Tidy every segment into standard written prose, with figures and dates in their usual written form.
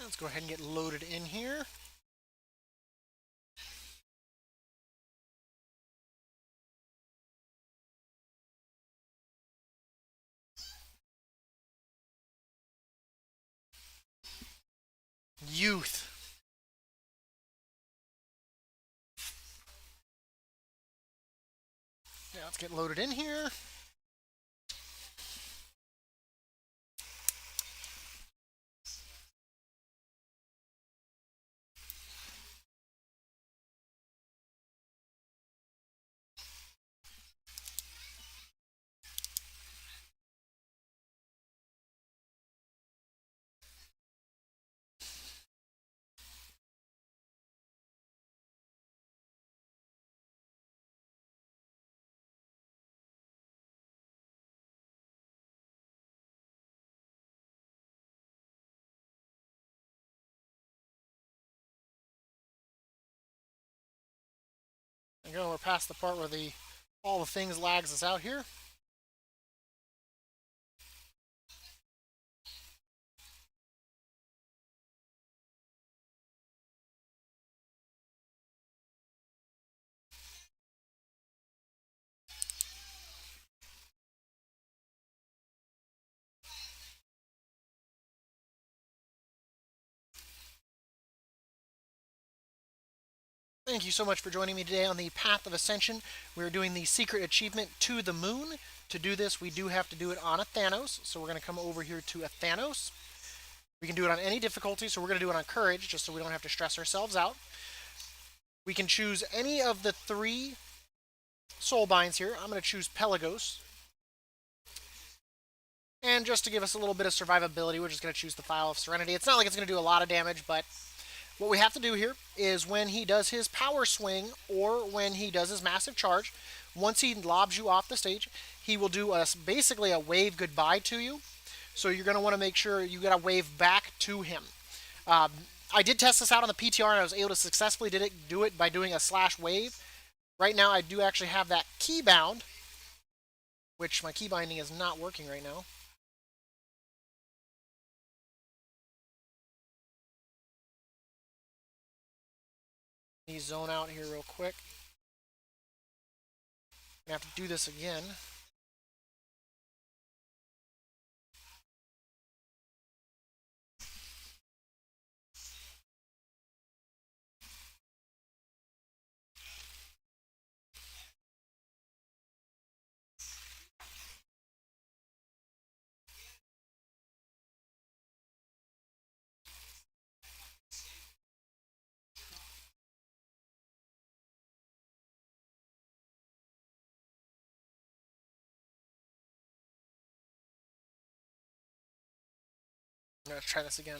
Let's go ahead and get loaded in here. Youth. Yeah, let's get loaded in here. There we go. We're past the part where all the things lags us out here. Thank you so much for joining me today on the Path of Ascension. We're doing the secret achievement to the moon. To do this, we do have to do it on a Thanos. So we're going to come over here to a Thanos. We can do it on any difficulty, so we're going to do it on courage, just so we don't have to stress ourselves out. We can choose any of the 3 soul binds here. I'm going to choose Pelagos. And just to give us a little bit of survivability, we're just going to choose the File of Serenity. It's not like it's going to do a lot of damage, but what we have to do here is when he does his power swing or when he does his massive charge, once he lobs you off the stage, he will do basically a wave goodbye to you. So you're going to want to make sure you get a wave back to him. I did test this out on the PTR and I was able to successfully do it by doing a slash wave. Right now I do actually have that key bound, which my key binding is not working right now. Let me zone out here real quick. I have to do this again. Let's try this again.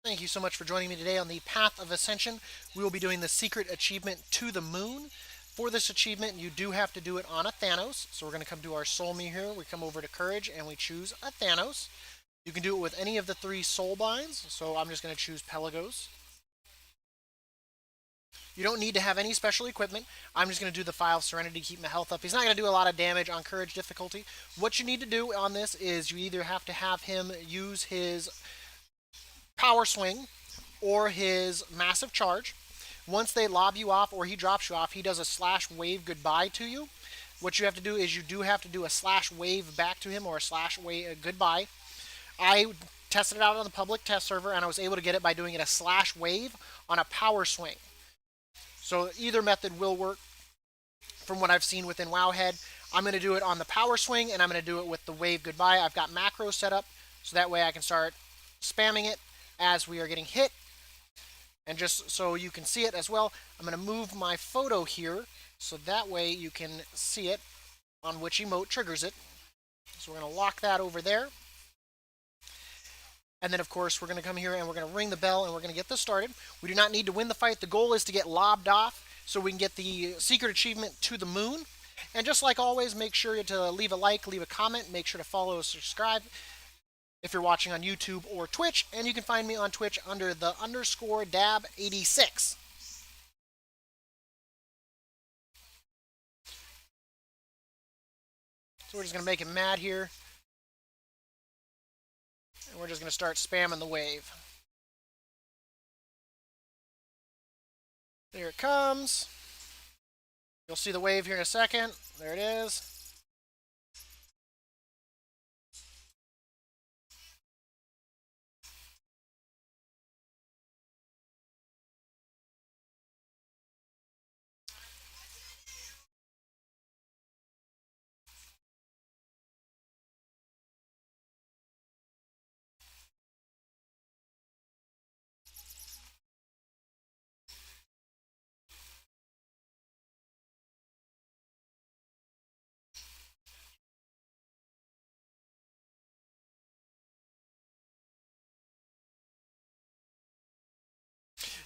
Thank you so much for joining me today on the Path of Ascension. We will be doing the secret achievement to the moon. For this achievement, you do have to do it on a Thanos. So we're going to come to our soul me here. We come over to Courage and we choose a Thanos. You can do it with any of the 3 soul binds. So I'm just going to choose Pelagos. You don't need to have any special equipment. I'm just going to do the File of Serenity to keep my health up. He's not going to do a lot of damage on Courage difficulty. What you need to do on this is you either have to have him use his Power Swing or his Massive Charge. Once they lob you off or he drops you off, he does a slash wave goodbye to you. What you have to do is you do have to do a slash wave back to him or a slash wave goodbye. I tested it out on the public test server and I was able to get it by doing it a slash wave on a power swing. So either method will work from what I've seen within Wowhead. I'm going to do it on the power swing and I'm going to do it with the wave goodbye. I've got macros set up so that way I can start spamming it as we are getting hit. And just so you can see it as well, I'm going to move my photo here so that way you can see it on which emote triggers it. So we're going to lock that over there. And then, of course, we're going to come here and we're going to ring the bell and we're going to get this started. We do not need to win the fight. The goal is to get lobbed off so we can get the secret achievement to the moon. And just like always, make sure to leave a like, leave a comment, make sure to follow, subscribe if you're watching on YouTube or Twitch. And you can find me on Twitch under the _Dab 86. So we're just going to make him mad here. And we're just going to start spamming the wave. There it comes. You'll see the wave here in a second. There it is.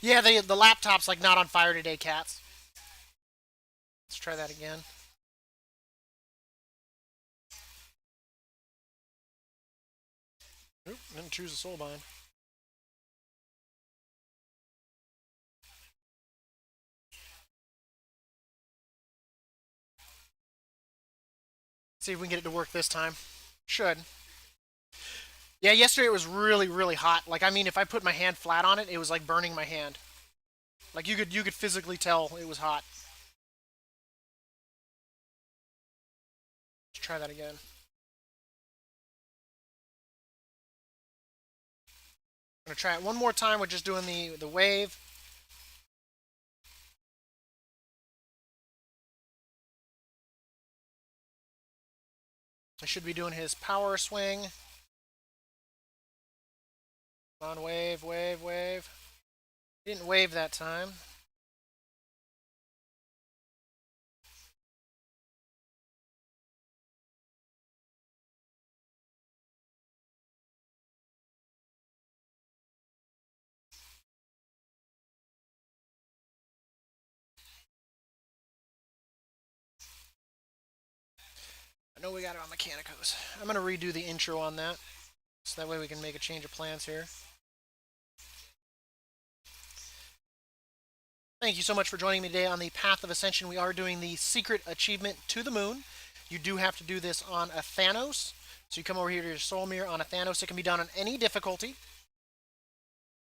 Yeah, the laptop's like not on fire today, cats. Let's try that again. Oop, didn't choose a soul bind. See if we can get it to work this time. Should. Yeah, yesterday it was really, really hot. Like, I mean, if I put my hand flat on it, it was like burning my hand. Like, you could physically tell it was hot. Let's try that again. I'm gonna try it one more time with just doing the wave. I should be doing his power swing. On wave, wave, wave. Didn't wave that time. I know we got it on Mechanicos. I'm going to redo the intro on that. So that way we can make a change of plans here. Thank you so much for joining me today on the Path of Ascension. We are doing the secret achievement to the moon. You do have to do this on a Thanos. So you come over here to your soul mirror on a Thanos. It can be done on any difficulty.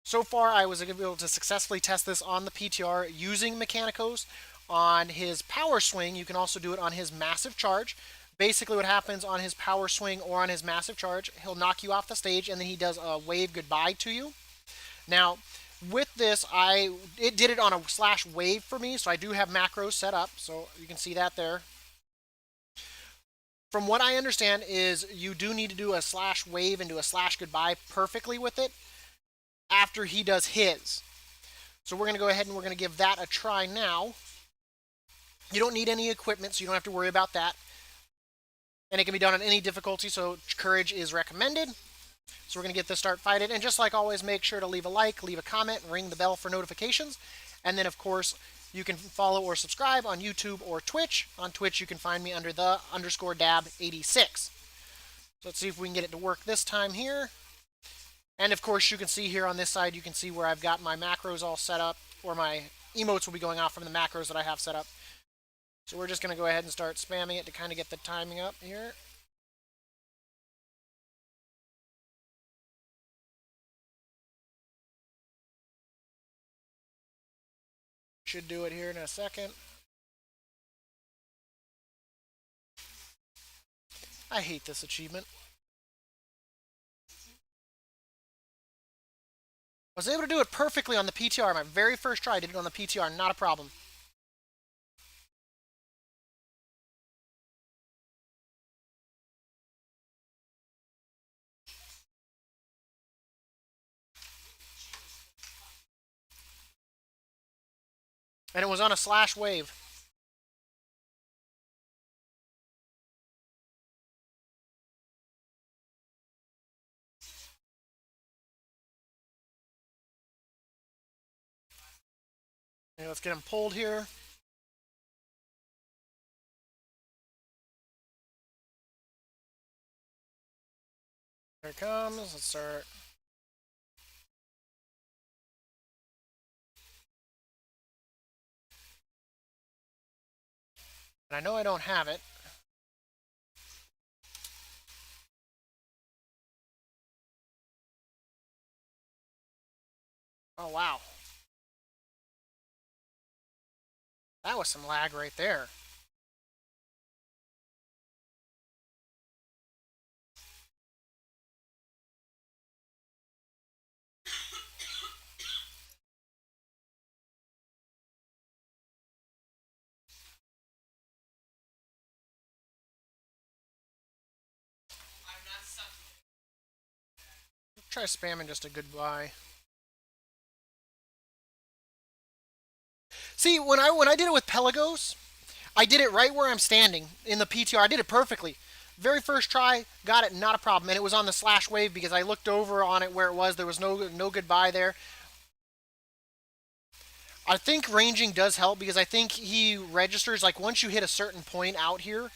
So far, I was able to successfully test this on the PTR using Mechanicos. On his power swing, you can also do it on his massive charge. Basically, what happens on his power swing or on his massive charge, he'll knock you off the stage and then he does a wave goodbye to you. Now, with this, it did it on a slash wave for me, so I do have macros set up, so you can see that there. From what I understand is you do need to do a slash wave and do a slash goodbye perfectly with it after he does his. So we're going to go ahead and we're going to give that a try now. You don't need any equipment, so you don't have to worry about that. And it can be done on any difficulty, so courage is recommended. So we're going to get this start fighting. And just like always, make sure to leave a like, leave a comment, ring the bell for notifications. And then, of course, you can follow or subscribe on YouTube or Twitch. On Twitch, you can find me under the _dab 86. So let's see if we can get it to work this time here. And of course, you can see here on this side, you can see where I've got my macros all set up, or my emotes will be going off from the macros that I have set up. So we're just going to go ahead and start spamming it to kind of get the timing up here. Should do it here in a second. I hate this achievement. I was able to do it perfectly on the PTR. My very first try, I did it on the PTR, not a problem. And it was on a slash wave. Okay, let's get him pulled here. Here it comes. Let's start. And I know I don't have it. Oh, wow. That was some lag right there. Try spamming just a goodbye. See, when I did it with Pelagos, I did it right where I'm standing in the PTR. I did it perfectly. Very first try, got it, not a problem. And it was on the slash wave because I looked over on it where it was. There was no goodbye there. I think ranging does help because I think he registers like once you hit a certain point out here,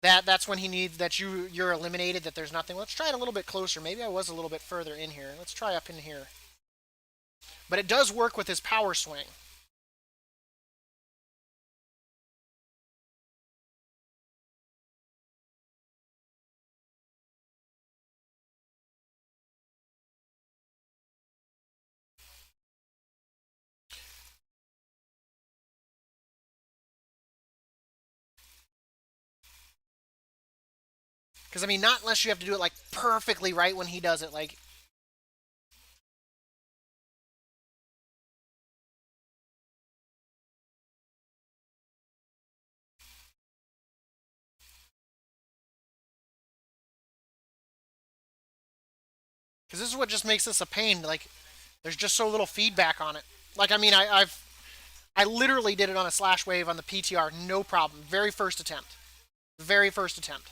that's when he needs that you're eliminated, that there's nothing. Let's try it a little bit closer. Maybe I was a little bit further in here. Let's try up in here. But it does work with his power swing. Because I mean, not unless you have to do it like perfectly right when he does it. Like, because this is what just makes this a pain. Like, there's just so little feedback on it. Like, I mean, I literally did it on a slash wave on the PTR, no problem. Very first attempt. Very first attempt.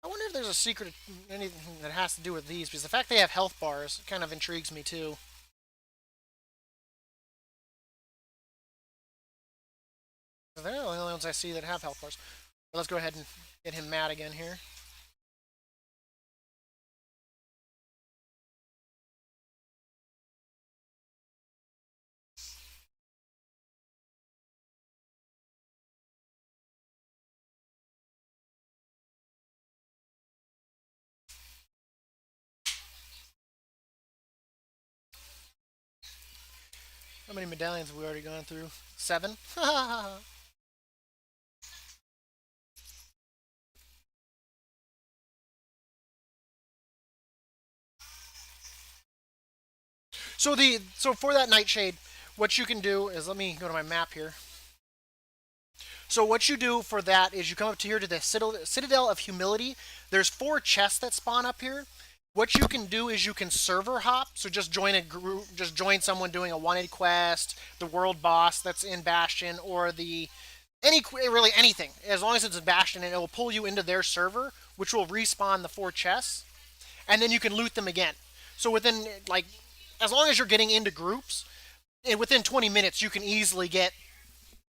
I wonder if there's a secret, anything that has to do with these, because the fact they have health bars kind of intrigues me too. They're the only ones I see that have health bars. But let's go ahead and get him mad again here. How many medallions have we already gone through? 7? So for that Nightshade, what you can do is, let me go to my map here. So what you do for that is you come up to here to the Citadel of Humility. There's 4 chests that spawn up here. What you can do is you can server hop. So just join a group, just join someone doing a wanted quest, the world boss that's in Bastion, or the really anything. As long as it's in Bastion, and it will pull you into their server, which will respawn the 4 chests, and then you can loot them again. So within like, as long as you're getting into groups, and within 20 minutes you can easily get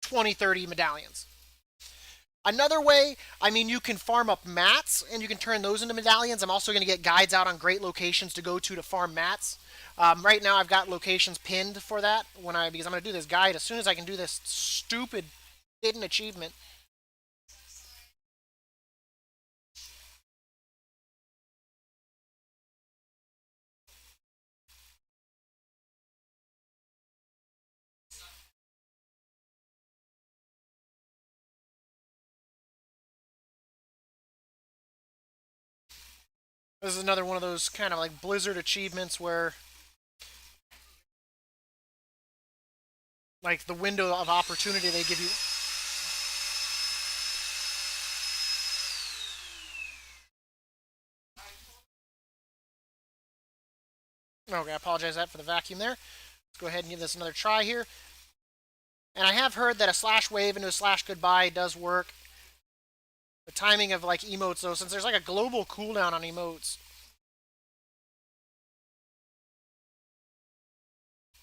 20, 30 medallions. Another way, I mean, you can farm up mats and you can turn those into medallions. I'm also going to get guides out on great locations to go to farm mats. Right now, I've got locations pinned for that because I'm going to do this guide as soon as I can do this stupid hidden achievement. This is another one of those kind of like Blizzard achievements where like the window of opportunity they give you. Okay, I apologize that for the vacuum there. Let's go ahead and give this another try here. And I have heard that a slash wave into a slash goodbye does work. The timing of like emotes though, since there's like a global cooldown on emotes.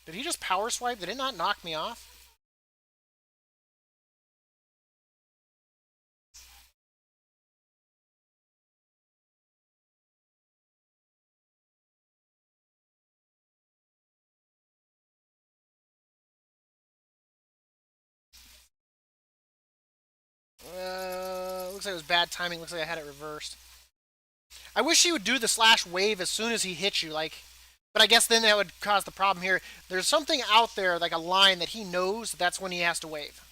Did he just power swipe? Did it not knock me off? Looks like it was bad timing. Looks like I had it reversed. I wish he would do the slash wave as soon as he hits you, like. But I guess then that would cause the problem here. There's something out there, like a line that he knows that's when he has to wave.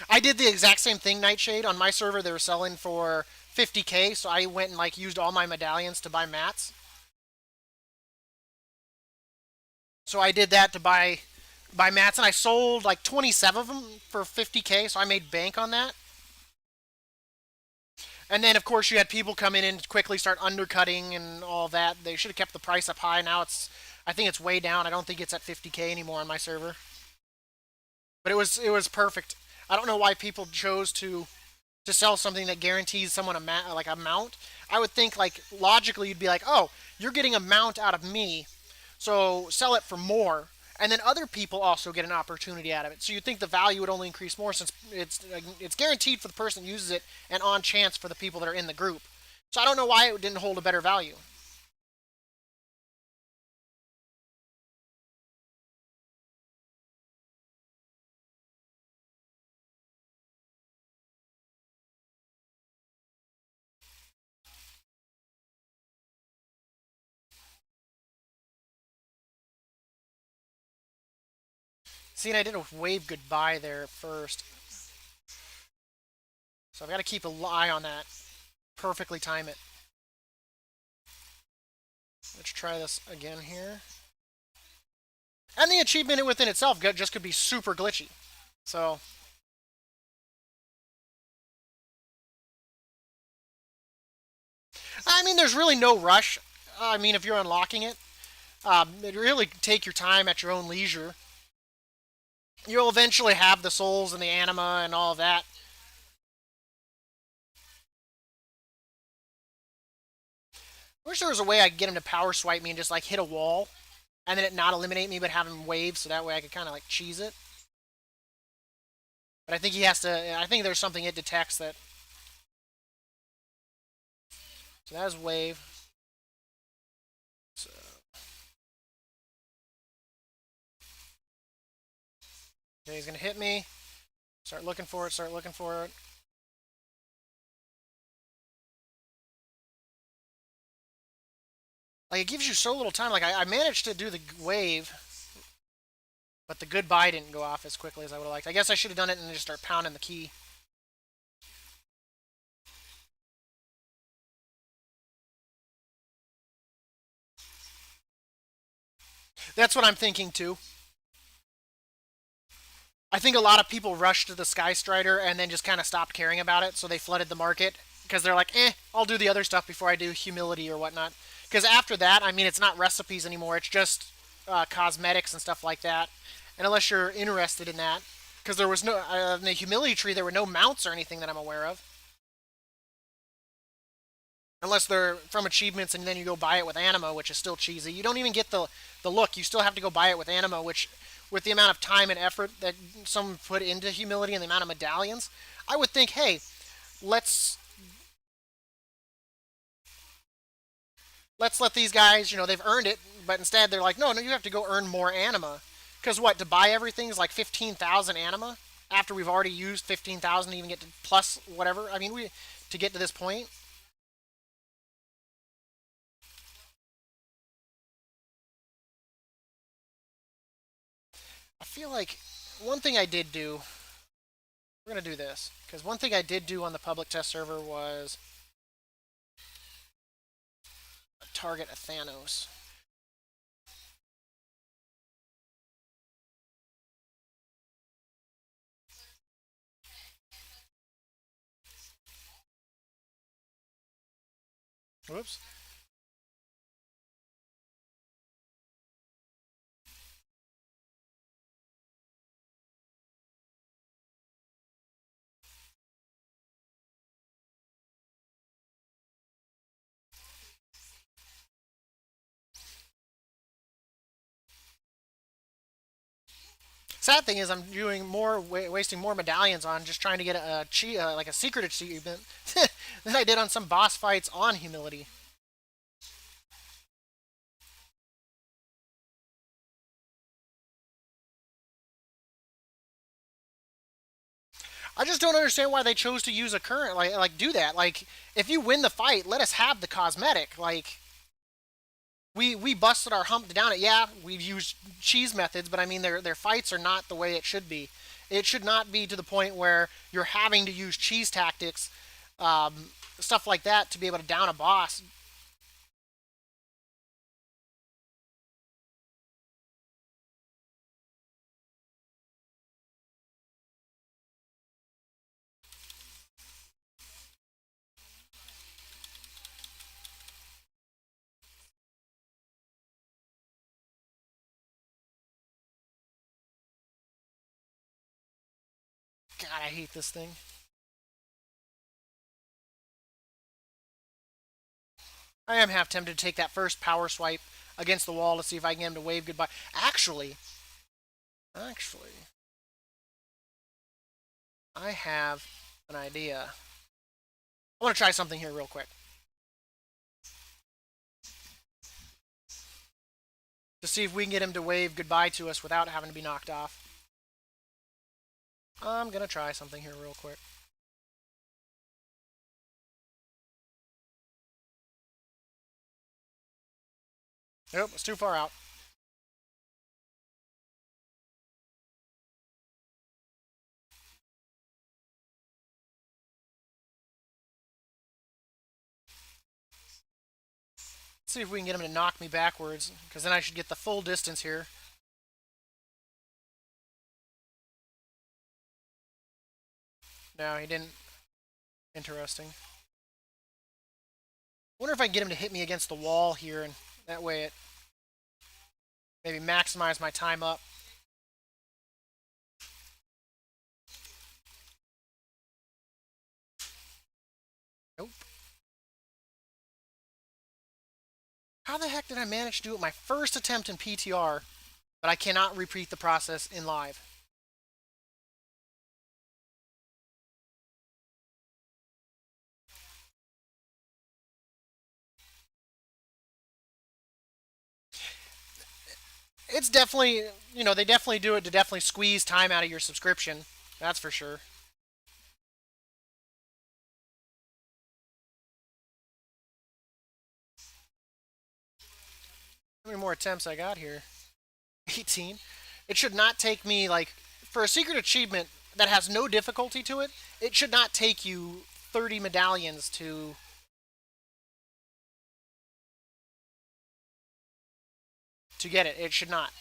I did the exact same thing, Nightshade. On my server, they were selling for 50k, so I went and like used all my medallions to buy mats. So I did that to buy mats, and I sold like 27 of them for 50k, so I made bank on that. And then, of course, you had people come in and quickly start undercutting and all that. They should have kept the price up high. Now I think it's way down. I don't think it's at 50k anymore on my server. But it was perfect. I don't know why people chose to sell something that guarantees someone like a mount. I would think like logically you'd be like, oh, you're getting a mount out of me, so sell it for more, and then other people also get an opportunity out of it. So you think the value would only increase more since it's guaranteed for the person that uses it and on chance for the people that are in the group. So I don't know why it didn't hold a better value. See, and I did a wave goodbye there first, so I've got to keep an eye on that. Perfectly time it. Let's try this again here. And the achievement within itself just could be super glitchy. So, I mean, there's really no rush. I mean, if you're unlocking it, really take your time at your own leisure. You'll eventually have the souls and the anima and all of that. I wish there was a way I could get him to power swipe me and just like hit a wall, and then it not eliminate me, but have him wave, so that way I could kind of like cheese it. But I think he has to. I think there's something it detects that. So that's wave. So, okay, he's gonna hit me. Start looking for it. Start looking for it. Like it gives you so little time. Like I managed to do the wave, but the goodbye didn't go off as quickly as I would have liked. I guess I should have done it and just start pounding the key. That's what I'm thinking too. I think a lot of people rushed to the Sky Strider and then just kind of stopped caring about it, so they flooded the market because they're like, I'll do the other stuff before I do humility or whatnot. Because after that, I mean, it's not recipes anymore; it's just cosmetics and stuff like that. And unless you're interested in that, because there was no in the humility tree, there were no mounts or anything that I'm aware of, unless they're from achievements, and then you go buy it with anima, which is still cheesy. You don't even get the look. You still have to go buy it with anima, which with the amount of time and effort that some put into humility and the amount of medallions, I would think, hey, let's let's let these guys, they've earned it, but instead they're like, no, no, you have to go earn more anima. Because what, to buy everything is like 15,000 anima after we've already used 15,000 to even get to plus whatever. I mean, we to get to this point. I feel like one thing I did do, we're going to do this, because one thing I did do on the public test server was target a Thanos. Whoops. Sad thing is, I'm doing more, wasting more medallions on just trying to get like a secret achievement than I did on some boss fights on humility. I just don't understand why they chose to use a current like do that. Like if you win the fight, let us have the cosmetic. Like we busted our hump down it. Yeah, we've used cheese methods, but I mean their fights are not the way it should be. It should not be to the point where you're having to use cheese tactics, stuff like that to be able to down a boss. God, I hate this thing. I am half tempted to take that first power swipe against the wall to see if I can get him to wave goodbye. Actually, I have an idea. I want to try something here real quick to see if we can get him to wave goodbye to us without having to be knocked off. I'm gonna try something here real quick. Nope, it's too far out. Let's see if we can get him to knock me backwards, because then I should get the full distance here. No, he didn't. Interesting. Wonder if I can get him to hit me against the wall here, and that way it maybe maximize my time up. Nope. How the heck did I manage to do it my first attempt in PTR, but I cannot repeat the process in live? It's definitely, they definitely do it to definitely squeeze time out of your subscription. That's for sure. How many more attempts I got here? 18. It should not take me, like, for a secret achievement that has no difficulty to it, it should not take you 30 medallions to. to get it. It should not.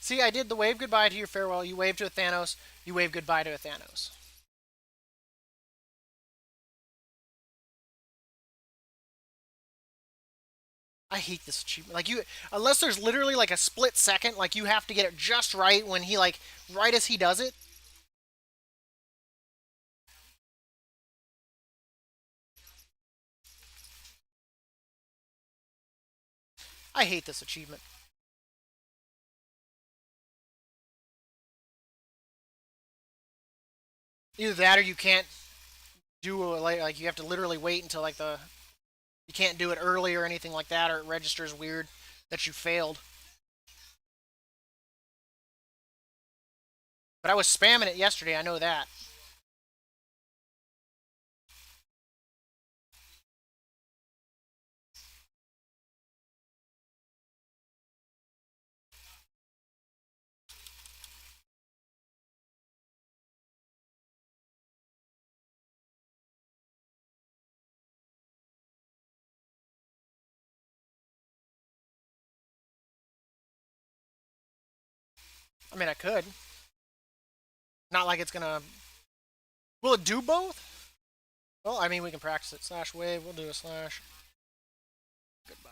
See, I did the wave goodbye to your farewell. You wave to a Thanos. You wave goodbye to a Thanos. I hate this achievement. Like you, unless there's literally like a split second, like you have to get it just right when he like right as he does it. I hate this achievement. Either that or you can't do like you have to literally wait until like the you can't do it early or anything like that, or it registers weird that you failed. But I was spamming it yesterday. I know that. I mean, I could. Not like it's gonna. Will it do both? Well, I mean, we can practice it. Slash wave. We'll do a slash. Goodbye.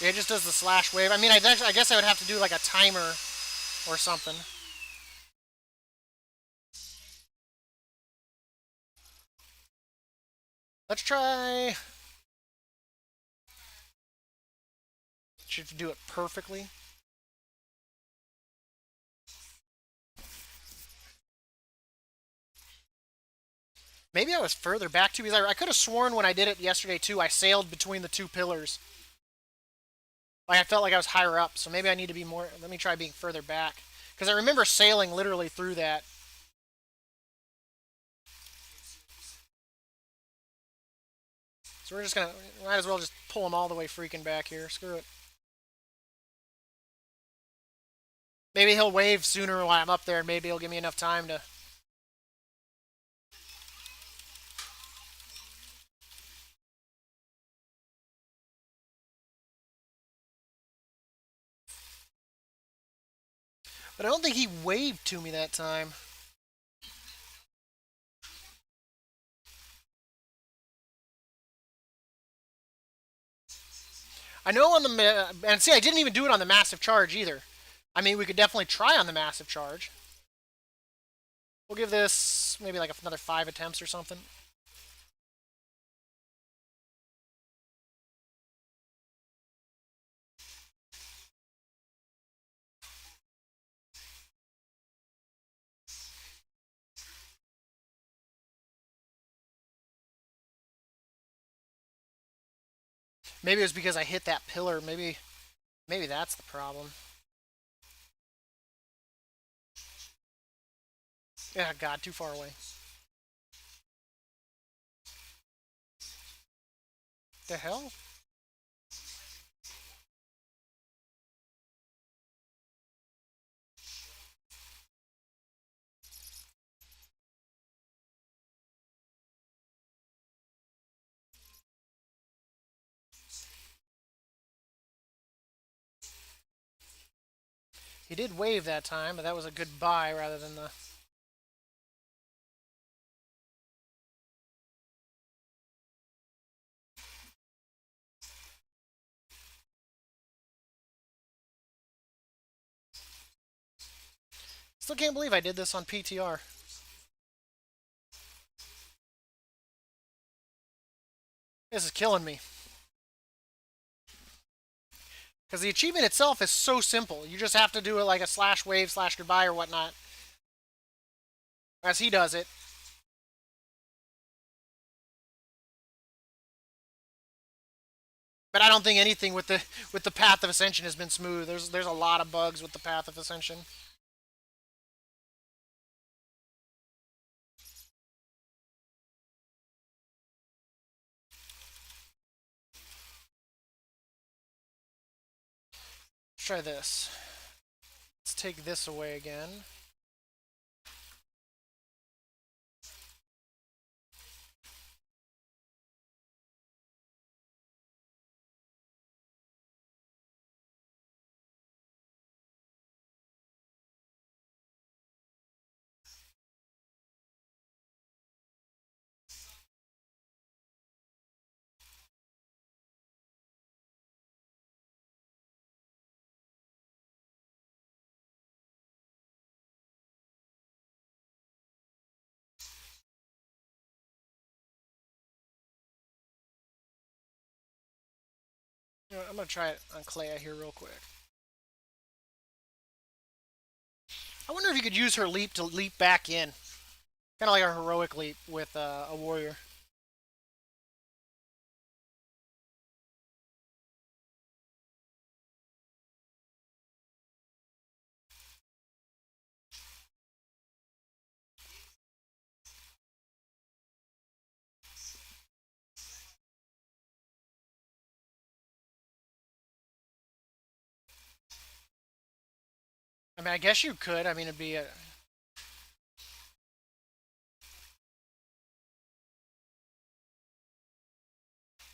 Yeah, it just does the slash wave. I mean, I guess I would have to do like a timer or something. Let's try. Should do it perfectly. Maybe I was further back too, because I could have sworn when I did it yesterday too, I sailed between the two pillars. Like I felt like I was higher up, so maybe I need to be more. Let me try being further back, because I remember sailing literally through that. So we're just gonna, might as well just pull them all the way freaking back here. Screw it. Maybe he'll wave sooner while I'm up there, and maybe he'll give me enough time to. But I don't think he waved to me that time. I know on the and see, I didn't even do it on the massive charge either. I mean, we could definitely try on the massive charge. We'll give this maybe like another 5 attempts or something. Maybe it was because I hit that pillar. Maybe that's the problem. Yeah, God, too far away. The hell? He did wave that time, but that was a goodbye rather than the. Still can't believe I did this on PTR. This is killing me. Because the achievement itself is so simple. You just have to do it like a slash wave slash goodbye or whatnot. As he does it. But I don't think anything with the Path of Ascension has been smooth. There's a lot of bugs with the Path of Ascension. try this. Let's take this away again. I'm going to try it on Clea here real quick. I wonder if you could use her leap to leap back in. Kind of like a heroic leap with a warrior. I mean, I guess you could. I mean, it'd be a...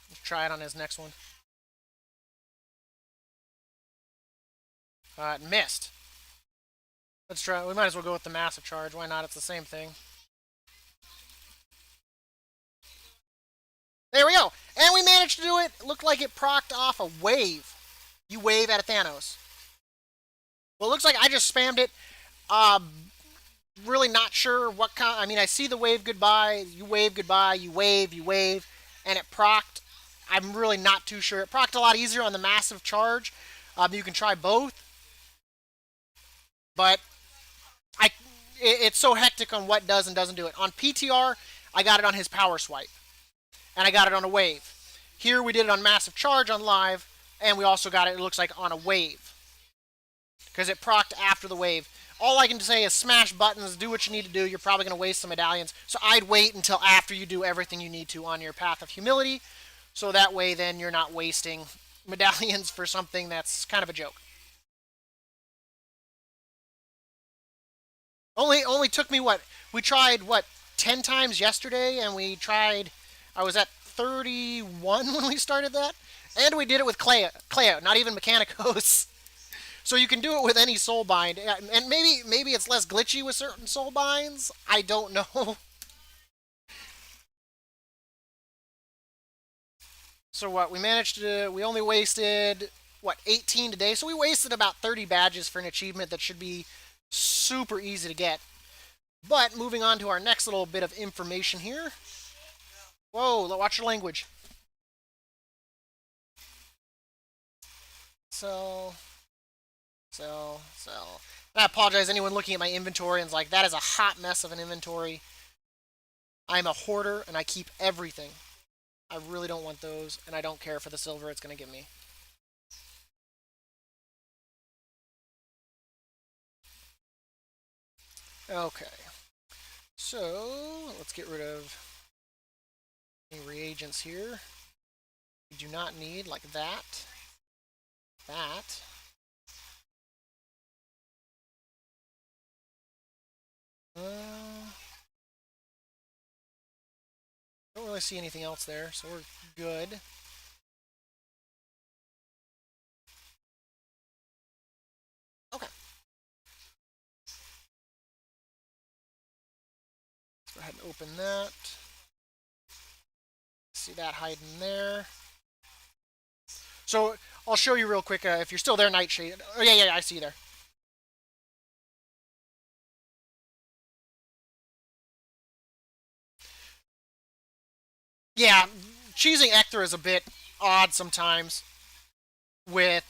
Let's try it on his next one. It missed. Let's try. We might as well go with the massive charge. Why not? It's the same thing. There we go. And we managed to do it. Looked like it procced off a wave. You wave at a Thanos. Well, it looks like I just spammed it. Really not sure what kind. I mean, I see the wave goodbye. You wave goodbye. You wave, and it procced. I'm really not too sure. It procced a lot easier on the massive charge. You can try both, but it's so hectic on what does and doesn't do it. On PTR, I got it on his power swipe, and I got it on a wave. Here we did it on massive charge on live, and we also got it, it looks like, on a wave, because it procced after the wave. All I can say is smash buttons, do what you need to do. You're probably going to waste some medallions, so I'd wait until after you do everything you need to on your Path of Humility, so that way then you're not wasting medallions for something that's kind of a joke. Only took me what? We tried what 10 times yesterday, and we tried. I was at 31 when we started that, and we did it with Clea, not even Mechanicos. So you can do it with any soul bind, and maybe it's less glitchy with certain soul binds. I don't know. So what? We managed to. We only wasted what 18 today, so we wasted about 30 badges for an achievement that should be super easy to get. But moving on to our next little bit of information here. Whoa, watch your language. So. And I apologize anyone looking at my inventory and is like, that is a hot mess of an inventory. I'm a hoarder and I keep everything. I really don't want those, and I don't care for the silver it's going to give me. Okay. So, let's get rid of any reagents here. We do not need, like that. That. Don't really see anything else there, so we're good. Okay. Let's go ahead and open that. See that hiding there. So I'll show you real quick if you're still there, Nightshade. Oh yeah, I see you there. Yeah, choosing Ector is a bit odd sometimes. With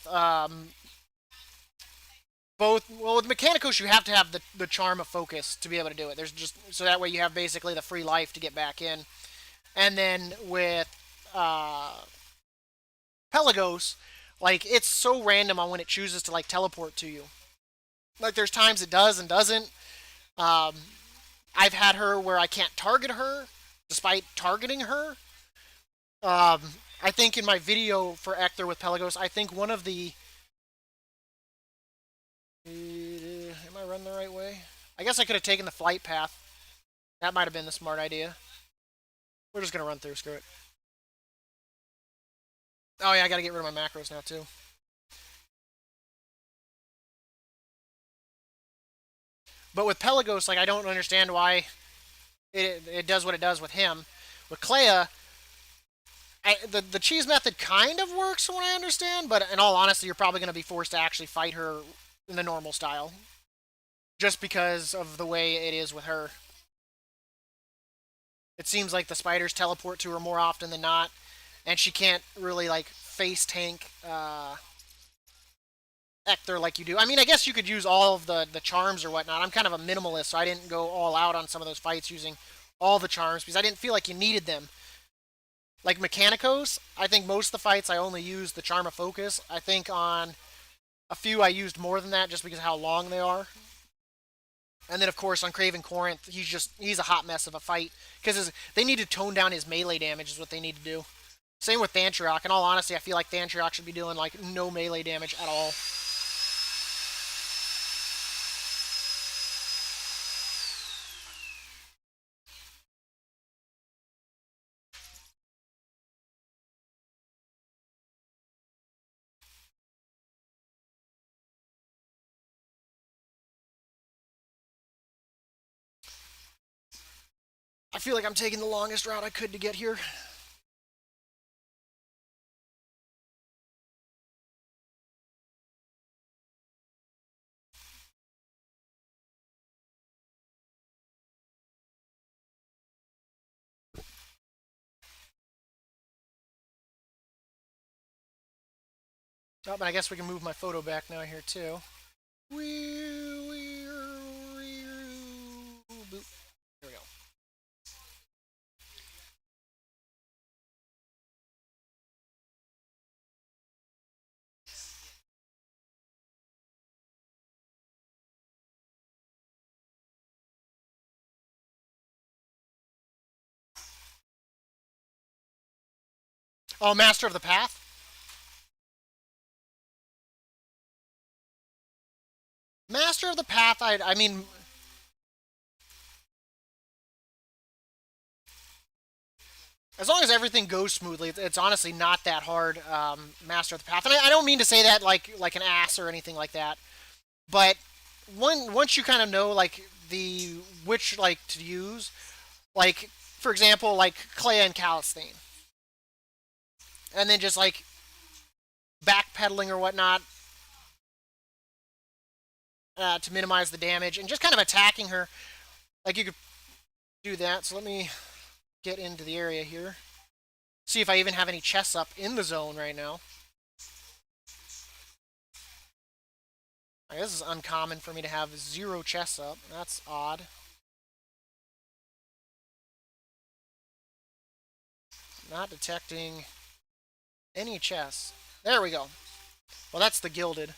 both, well, with Mechanicos you have to have the charm of focus to be able to do it. There's just so that way you have basically the free life to get back in, and then with Pelagos, like it's so random on when it chooses to like teleport to you. Like there's times it does and doesn't. Um, I've had her where I can't target her despite targeting her. I think in my video for Ector with Pelagos, I think one of the Am I running the right way? I guess I could have taken the flight path. That might have been the smart idea. We're just gonna run through. Screw it. Oh yeah, I gotta get rid of my macros now too. But with Pelagos, like I don't understand why it does what it does with him. With Clea, the cheese method kind of works from what I understand, but in all honesty, you're probably going to be forced to actually fight her in the normal style. Just because of the way it is with her. It seems like the spiders teleport to her more often than not, and she can't really like face tank Ector like you do. I mean, I guess you could use all of the charms or whatnot. I'm kind of a minimalist, so I didn't go all out on some of those fights using all the charms because I didn't feel like you needed them. Like Mechanicos, I think most of the fights I only used the Charm of Focus. I think on a few I used more than that just because of how long they are. And then of course on Craven Corinth, he's a hot mess of a fight because they need to tone down his melee damage is what they need to do. Same with Thantriok. In all honesty, I feel like Thantriok should be doing like no melee damage at all. I feel like I'm taking the longest route I could to get here. Oh, but I guess we can move my photo back now here too. Here we go. Oh, Master of the Path? Master of the Path, I mean, as long as everything goes smoothly, it's honestly not that hard. Master of the Path, and I don't mean to say that like an ass or anything like that, but once you kind of know like the which like to use, like for example like Clea and Calistine, and then just like backpedaling or whatnot to minimize the damage, and just kind of attacking her, like you could do that. So let me get into the area here. See if I even have any chests up in the zone right now. I guess this is uncommon for me to have 0 chests up. That's odd. Not detecting any chests. There we go. Well, that's the gilded.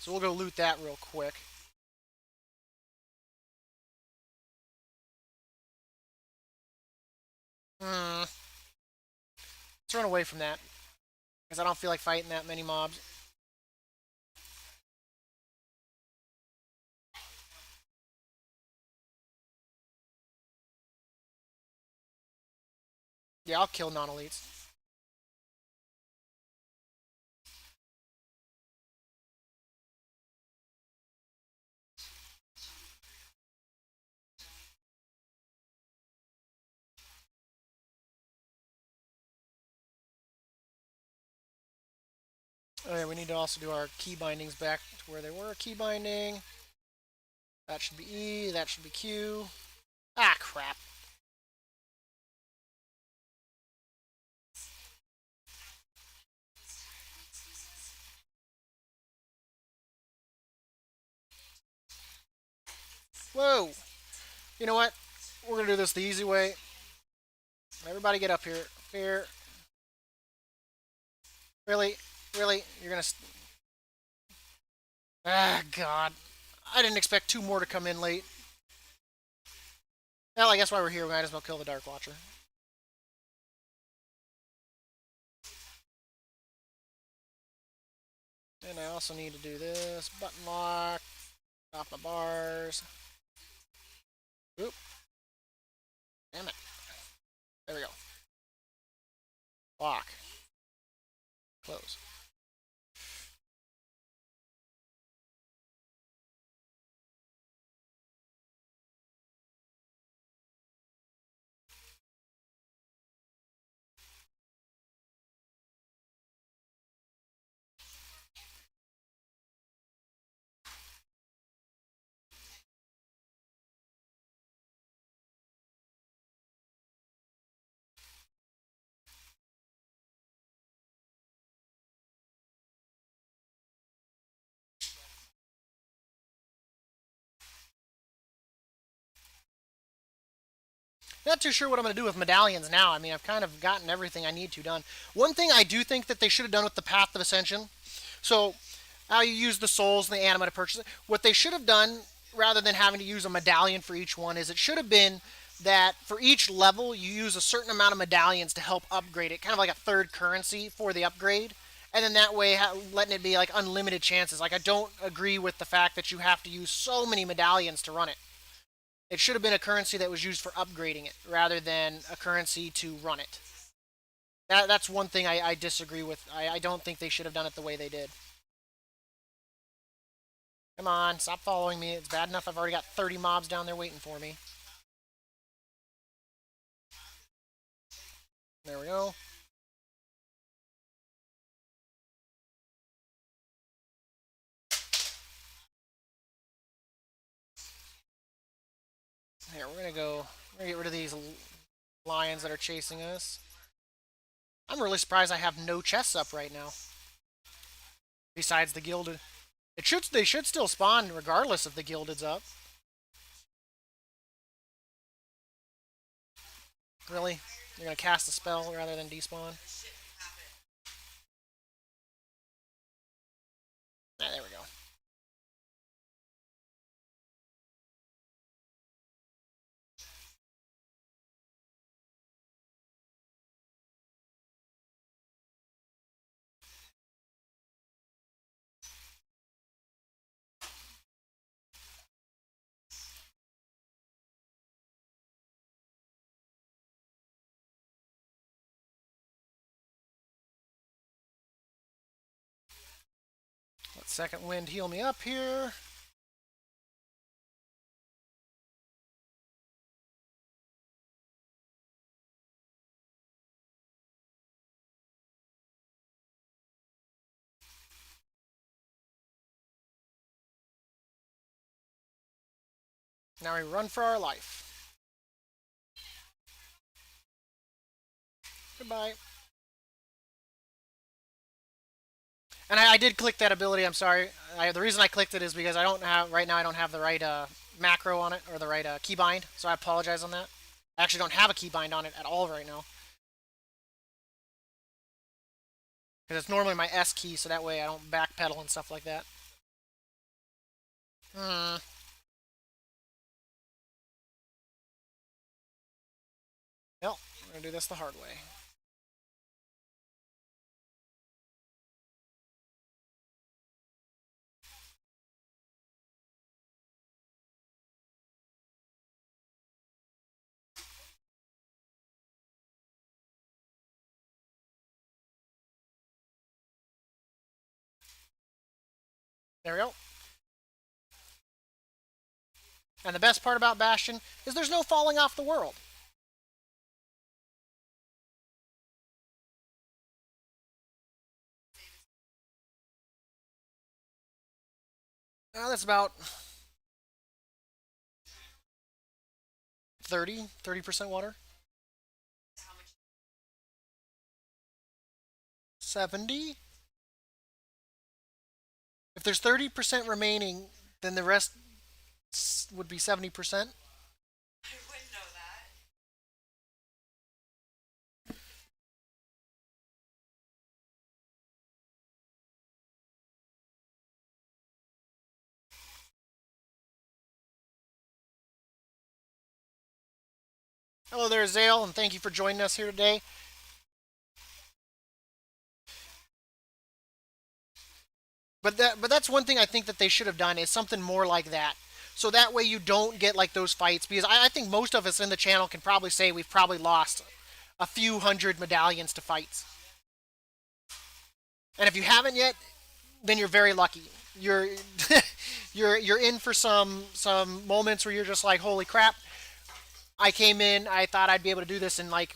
So we'll go loot that real quick. Let's run away from that. Because I don't feel like fighting that many mobs. Yeah, I'll kill non-elites. Oh yeah, we need to also do our key bindings back to where they were. Key binding. That should be E. That should be Q. Ah, crap. Whoa. You know what? We're going to do this the easy way. Everybody get up here. Fair. Really? Really? You're going to... Ah, God. I didn't expect 2 more to come in late. Well, I guess while we're here, we might as well kill the Dark Watcher. And I also need to do this. Button lock. Off my bars. Oop. Damn it. There we go. Lock. Close. Not too sure what I'm going to do with medallions now. I mean, I've kind of gotten everything I need to done. One thing I do think that they should have done with the Path of Ascension, so how you use the souls and the anima to purchase it, what they should have done, rather than having to use a medallion for each one, is it should have been that for each level you use a certain amount of medallions to help upgrade it, kind of like a third currency for the upgrade. And then that way, letting it be like unlimited chances. Like, I don't agree with the fact that you have to use so many medallions to run it. It should have been a currency that was used for upgrading it rather than a currency to run it. That's one thing I disagree with. I don't think they should have done it the way they did. Come on, stop following me. It's bad enough I've already got 30 mobs down there waiting for me. There we go. Here, we're gonna get rid of these lions that are chasing us. I'm really surprised I have no chests up right now. Besides the gilded. They should still spawn regardless if the gilded's up. Really? You're gonna cast a spell rather than despawn? Ah, there we go. Let second wind heal me up here. Now we run for our life. Goodbye. And I did click that ability. I'm sorry. The reason I clicked it is because I don't have right now. I don't have the right macro on it or the right keybind. So I apologize on that. I actually don't have a keybind on it at all right now because it's normally my S key, so that way I don't backpedal and stuff like that. Hmm. Well, we're gonna do this the hard way. There we go. And the best part about Bastion is there's no falling off the world. That's about 30% water. 70. If there's 30% remaining, then the rest would be 70%. I wouldn't know that. Hello there, Zale, and thank you for joining us here today. but that's one thing I think that they should have done is something more like that. So that way you don't get like those fights because I think most of us in the channel can probably say we've probably lost a few hundred medallions to fights. And if you haven't yet, then you're very lucky. You're you're in for some moments where you're just like, holy crap! I came in, I thought I'd be able to do this in like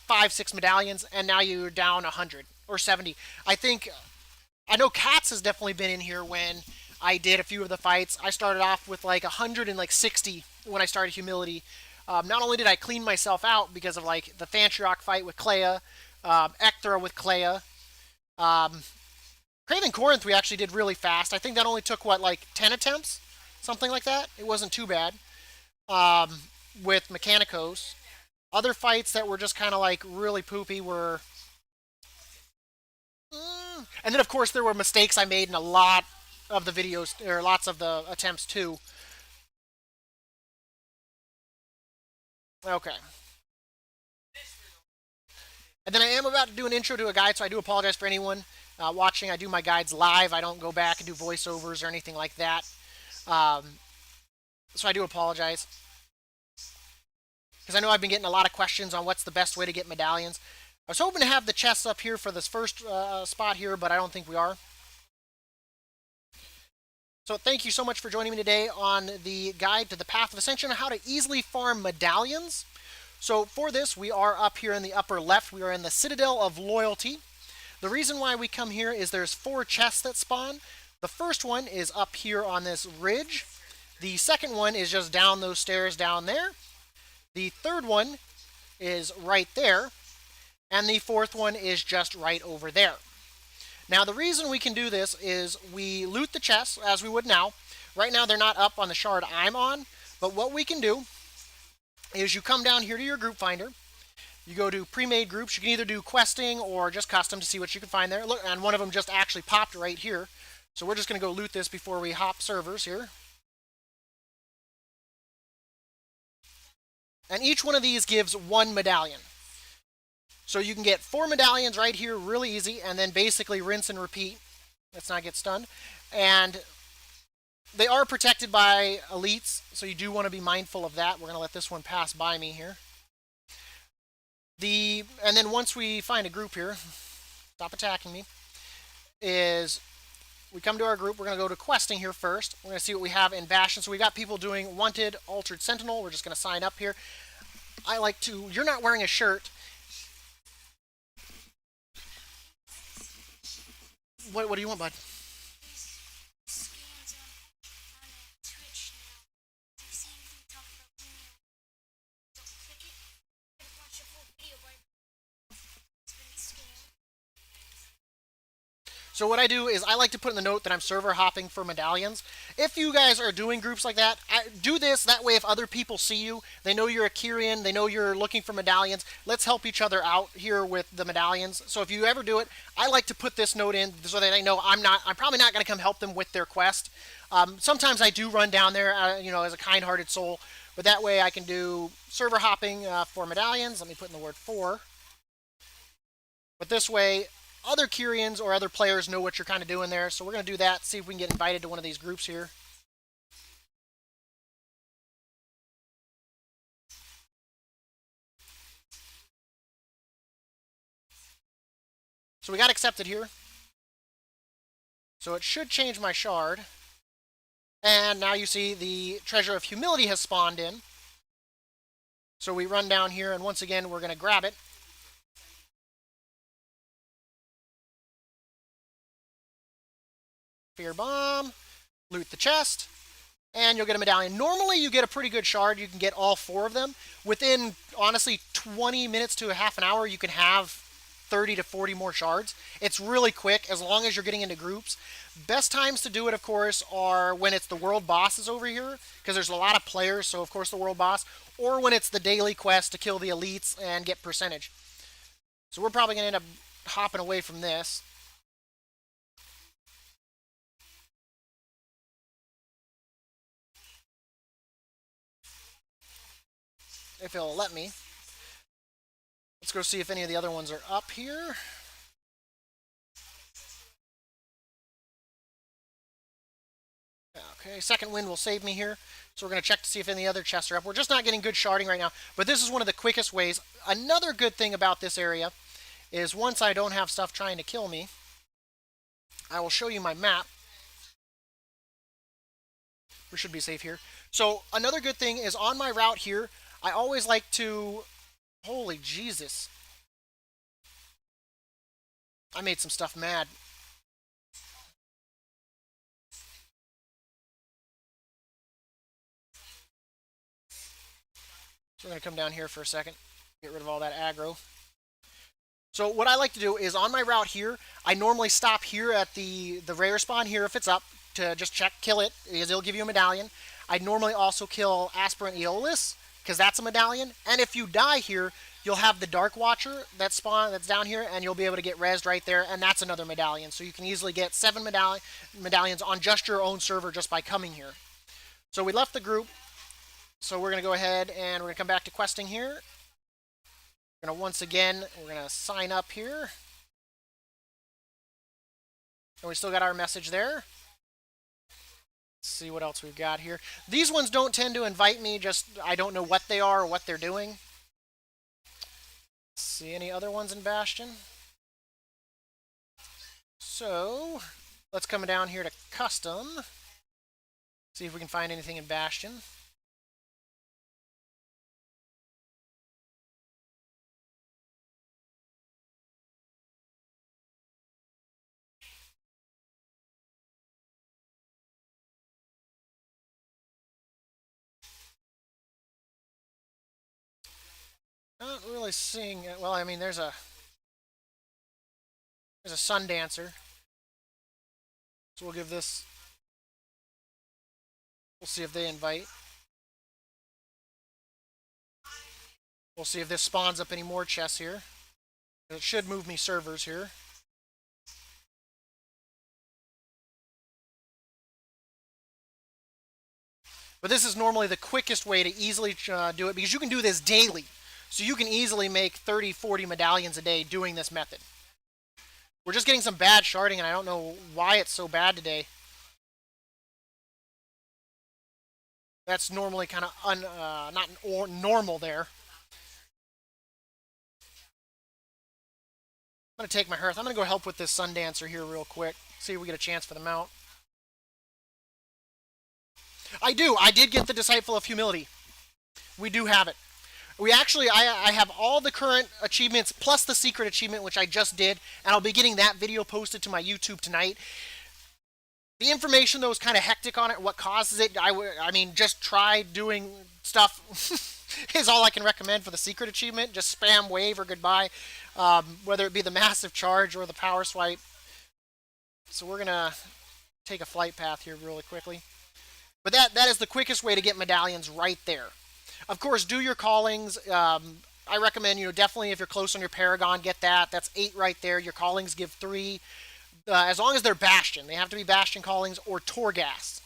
5, 6 medallions, and now you're down 100 or 70. I know Katz has definitely been in here when I did a few of the fights. I started off with like 160 when I started Humility. Not only did I clean myself out because of like the Thantrioc fight with Clea, Ecthra with Clea, Craven Corinth we actually did really fast. I think that only took what like 10 attempts, something like that. It wasn't too bad. With Mechanicos, other fights that were just kind of like really poopy were, and then of course there were mistakes I made in a lot of the videos or lots of the attempts too. Okay. And then I am about to do an intro to a guide, so I do apologize for anyone watching. I do my guides live. I don't go back and do voiceovers or anything like that. Um, so I do apologize. Because I know I've been getting a lot of questions on what's the best way to get medallions. I was hoping to have the chests up here for this first spot here, but I don't think we are. So thank you so much for joining me today on the guide to the Path of Ascension, how to easily farm medallions. So for this, we are up here in the upper left. We are in the Citadel of Loyalty. The reason why we come here is there's 4 chests that spawn. The first one is up here on this ridge. The second one is just down those stairs down there. The third one is right there. And the fourth one is just right over there. Now the reason we can do this is we loot the chests as we would now. Right now they're not up on the shard I'm on. But what we can do is you come down here to your group finder. You go to pre-made groups. You can either do questing or just custom to see what you can find there. Look, and one of them just actually popped right here. So we're just going to go loot this before we hop servers here. And each one of these gives 1 medallion. So you can get 4 medallions right here really easy, and then basically rinse and repeat. Let's not get stunned. And they are protected by elites, so you do want to be mindful of that. We're going to let this one pass by me here. And then once we find a group here, stop attacking me, is we come to our group. We're going to go to questing here first. We're going to see what we have in Bastion. So we got people doing Wanted, Altered Sentinel. We're just going to sign up here. I like to, you're not wearing a shirt. What do you want, bud? So what I do is I like to put in the note that I'm server hopping for medallions. If you guys are doing groups like that, do this. That way if other people see you, they know you're a Kyrian, they know you're looking for medallions. Let's help each other out here with the medallions. So if you ever do it, I like to put this note in so that they know I'm probably not going to come help them with their quest. Sometimes I do run down there, as a kind-hearted soul, but that way I can do server hopping for medallions. Let me put in the word for. But this way, other Kyrians or other players know what you're kind of doing there. So we're going to do that, see if we can get invited to one of these groups here. So we got accepted here. So it should change my shard. And now you see the Treasure of Humility has spawned in. So we run down here, and once again, we're going to grab it. Fear Bomb, loot the chest, and you'll get a medallion. Normally, you get a pretty good shard. You can get all 4 of them. Within, honestly, 20 minutes to a half an hour, you can have 30 to 40 more shards. It's really quick as long as you're getting into groups. Best times to do it, of course, are when it's the world bosses over here, because there's a lot of players, so of course the world boss, or when it's the daily quest to kill the elites and get percentage. So we're probably going to end up hopping away from this. If it'll let me. Let's go see if any of the other ones are up here. Okay, second wind will save me here. So we're going to check to see if any other chests are up. We're just not getting good sharding right now, but this is one of the quickest ways. Another good thing about this area is once I don't have stuff trying to kill me, I will show you my map. We should be safe here. So another good thing is on my route here, I always like to... Holy Jesus. I made some stuff mad. So we're going to come down here for a second. Get rid of all that aggro. So what I like to do is on my route here, I normally stop here at the rare spawn here if it's up to just check, kill it, because it'll give you a medallion. I normally also kill Aspirant Aeolus, because that's a medallion. And if you die here, you'll have the Dark Watcher that's down here, and you'll be able to get rezzed right there, and that's another medallion. So you can easily get 7 medallions on just your own server just by coming here. So we left the group, so we're going to go ahead and we're going to come back to questing here. We're going to once again, we're going to sign up here. And we still got our message there. Let's see what else we've got here. These ones don't tend to invite me, just I don't know what they are or what they're doing. Let's see any other ones in Bastion. So, let's come down here to custom. See if we can find anything in Bastion. Not really seeing it. Well, I mean, there's a Sun Dancer. So we'll give this... We'll see if they invite. We'll see if this spawns up any more chests here. It should move me servers here. But this is normally the quickest way to easily do it, because you can do this daily. So you can easily make 30, 40 medallions a day doing this method. We're just getting some bad sharding, and I don't know why it's so bad today. That's normally kind of not normal there. I'm going to take my hearth. I'm going to go help with this Sun Dancer here real quick. See if we get a chance for the mount. I did get the Disciple of Humility. We do have it. We actually, I have all the current achievements plus the secret achievement, which I just did, and I'll be getting that video posted to my YouTube tonight. The information, though, is kind of hectic on it. What causes it, I mean, just try doing stuff is all I can recommend for the secret achievement. Just spam wave or goodbye, whether it be the massive charge or the power swipe. So we're going to take a flight path here really quickly. But that is the quickest way to get medallions right there. Of course, do your callings. I recommend, definitely if you're close on your Paragon, get that. That's 8 right there. Your callings give 3. As long as they're Bastion. They have to be Bastion callings or Torghast.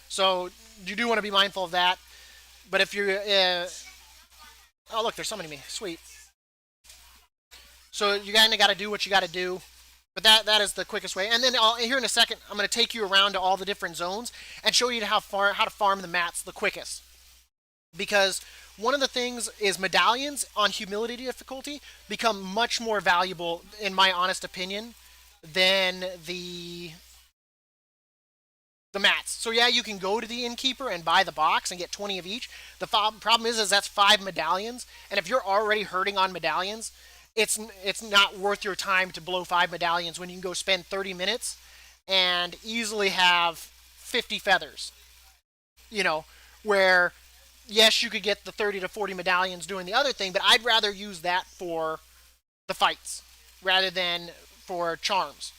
So you do want to be mindful of that. But if you're... oh, look, there's somebody me. Sweet. So you kind of got to do what you got to do. But that is the quickest way. And then here in a second, I'm going to take you around to all the different zones and show you how to farm the mats the quickest. Because one of the things is medallions on humility difficulty become much more valuable, in my honest opinion, than the mats. So yeah, you can go to the innkeeper and buy the box and get 20 of each. The problem is that's 5 medallions. And if you're already hurting on medallions, it's not worth your time to blow 5 medallions when you can go spend 30 minutes and easily have 50 feathers. Where, yes, you could get the 30 to 40 medallions doing the other thing, but I'd rather use that for the fights rather than for charms.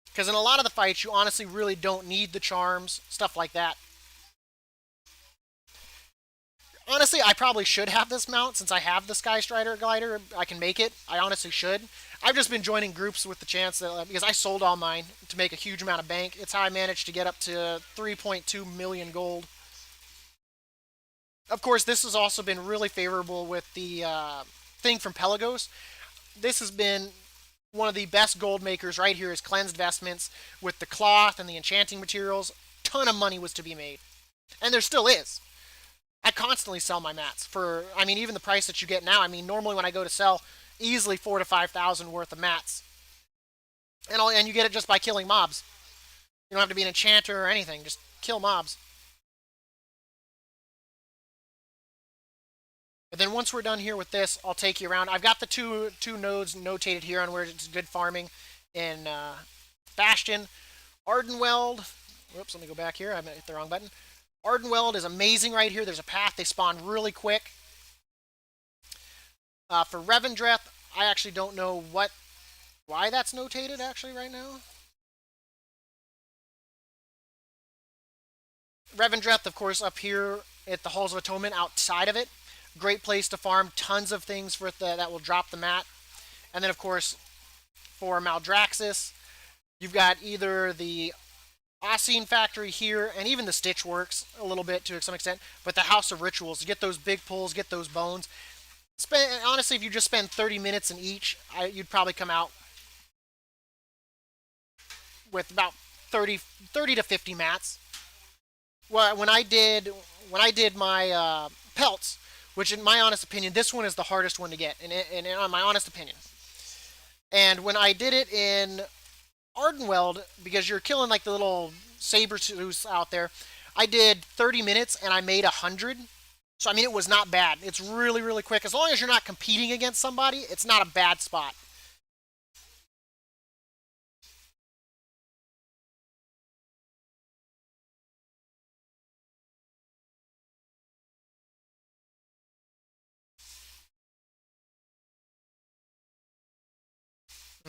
Because in a lot of the fights, you honestly really don't need the charms, stuff like that. Honestly, I probably should have this mount since I have the Sky Strider glider. I can make it. I honestly should. I've just been joining groups with the chance that, because I sold all mine to make a huge amount of bank. It's how I managed to get up to 3.2 million gold. Of course, this has also been really favorable with the thing from Pelagos. This has been one of the best gold makers right here is Cleansed Vestments with the cloth and the enchanting materials. Ton of money was to be made. And there still is. I constantly sell my mats for, I mean, even the price that you get now. I mean, normally when I go to sell, easily 4 to 5 thousand worth of mats, and you get it just by killing mobs. You don't have to be an enchanter or anything. Just kill mobs. And then once we're done here with this, I'll take you around. I've got the two nodes notated here on where it's good farming in Bastion. Ardenweld. Whoops, let me go back here. I hit the wrong button. Ardenweld is amazing right here. There's a path. They spawn really quick. For Revendreth, I actually don't know why that's notated actually right now. Revendreth, of course, up here at the Halls of Atonement outside of it. Great place to farm. Tons of things that will drop the mat. And then, of course, for Maldraxxus, you've got either the Osine factory here, and even the Stitch works a little bit to some extent, but the House of Rituals, to get those big pulls, get those bones. Honestly, if you just spend 30 minutes in each, you'd probably come out with about 30 to 50 mats. Well, when I did my pelts, which in my honest opinion, this one is the hardest one to get, in my honest opinion. And when I did it in Ardenweld, because you're killing like the little saber tooths out there, I did 30 minutes and I made 100. So I mean, it was not bad. It's really, really quick. As long as you're not competing against somebody, it's not a bad spot.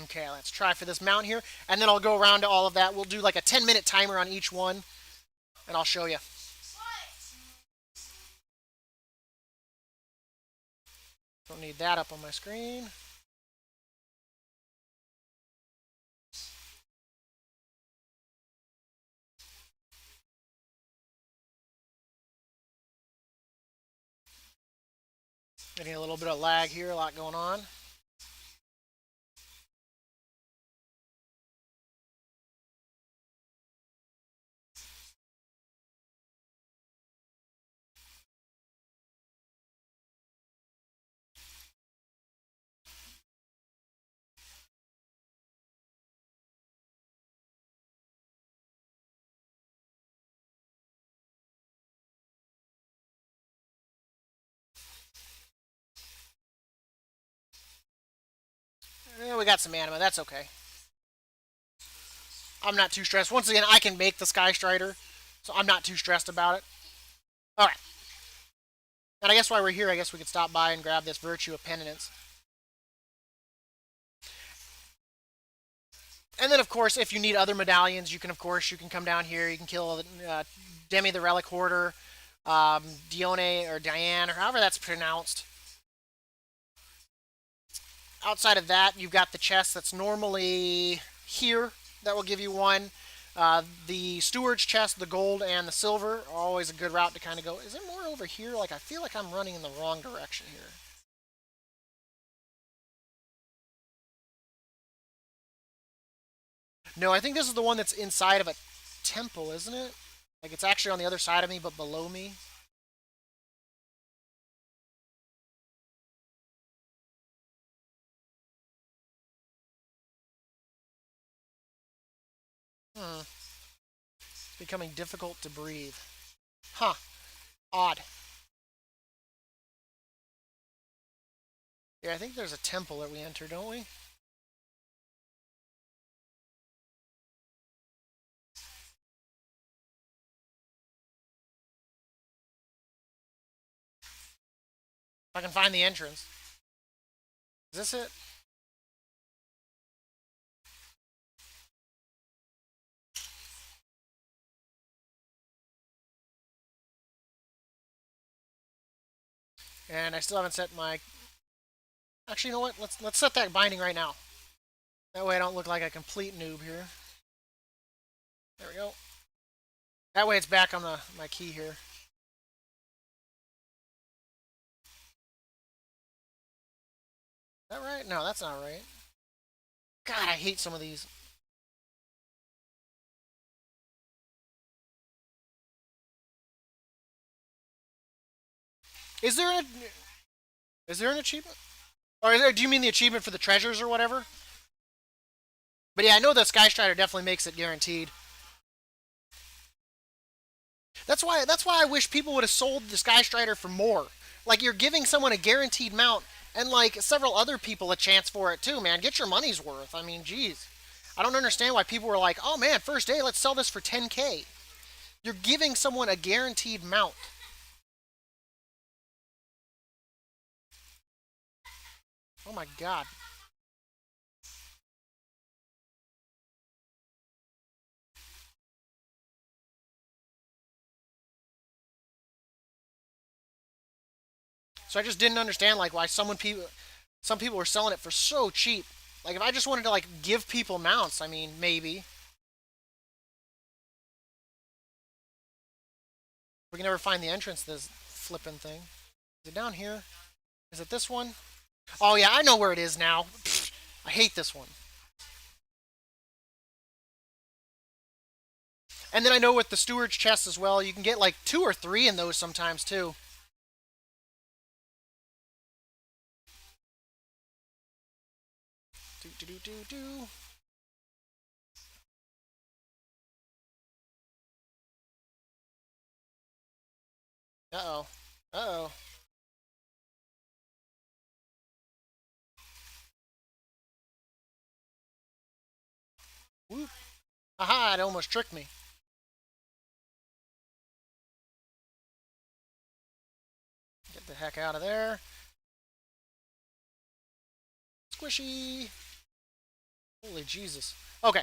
Okay, let's try for this mount here, and then I'll go around to all of that. We'll do like a 10-minute timer on each one, and I'll show you. Don't need that up on my screen. Getting a little bit of lag here, a lot going on. We got some anima, that's okay. I'm not too stressed. Once again, I can make the Sky Strider, so I'm not too stressed about it. Alright. And I guess while we're here, I guess we could stop by and grab this Virtue of Penitence. And then, of course, if you need other medallions, you can come down here. You can kill Demi the Relic Hoarder, Dione or Diane, or however that's pronounced. Outside of that, you've got the chest that's normally here that will give you one. The steward's chest, the gold and the silver, are always a good route to kind of go. Is there more over here? Like, I feel like I'm running in the wrong direction here. No, I think this is the one that's inside of a temple, isn't it? Like, it's actually on the other side of me, but below me. Hmm. It's becoming difficult to breathe. Huh. Odd. Yeah, I think there's a temple that we enter, don't we? If I can find the entrance. Is this it? And I still haven't set my... Actually, you know what? Let's set that binding right now. That way I don't look like a complete noob here. There we go. That way it's back on my key here. Is that right? No, that's not right. God, I hate some of these. Is there an is there an achievement? Or do you mean the achievement for the treasures or whatever? But yeah, I know that Sky Strider definitely makes it guaranteed. That's why I wish people would have sold the Sky Strider for more. Like you're giving someone a guaranteed mount and like several other people a chance for it too, man. Get your money's worth. I mean, geez. I don't understand why people were like, "Oh man, first day, let's sell this for 10K." You're giving someone a guaranteed mount. Oh my god. So I just didn't understand like why some people were selling it for so cheap. Like if I just wanted to like give people mounts, I mean, maybe. We can never find the entrance to this flipping thing. Is it down here? Is it this one? Oh yeah, I know where it is now. I hate this one. And then I know with the steward's chest as well, you can get like 2 or 3 in those sometimes too. Do do do do do. Uh oh. Uh oh. Whoop. Aha! It almost tricked me. Get the heck out of there. Squishy. Holy Jesus. Okay.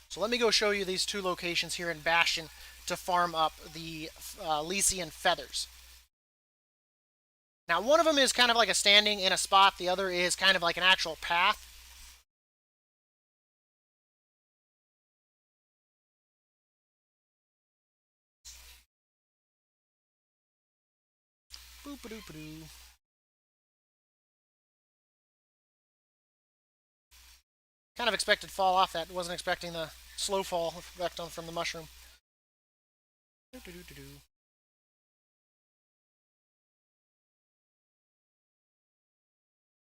So let me go show you these 2 locations here in Bastion to farm up the Lycian feathers. Now, one of them is kind of like a standing in a spot. The other is kind of like an actual path. Boop a doop a doo. Kind of expected fall off that. Wasn't expecting the slow fall effect on from the mushroom. Doo -doo -doo -doo.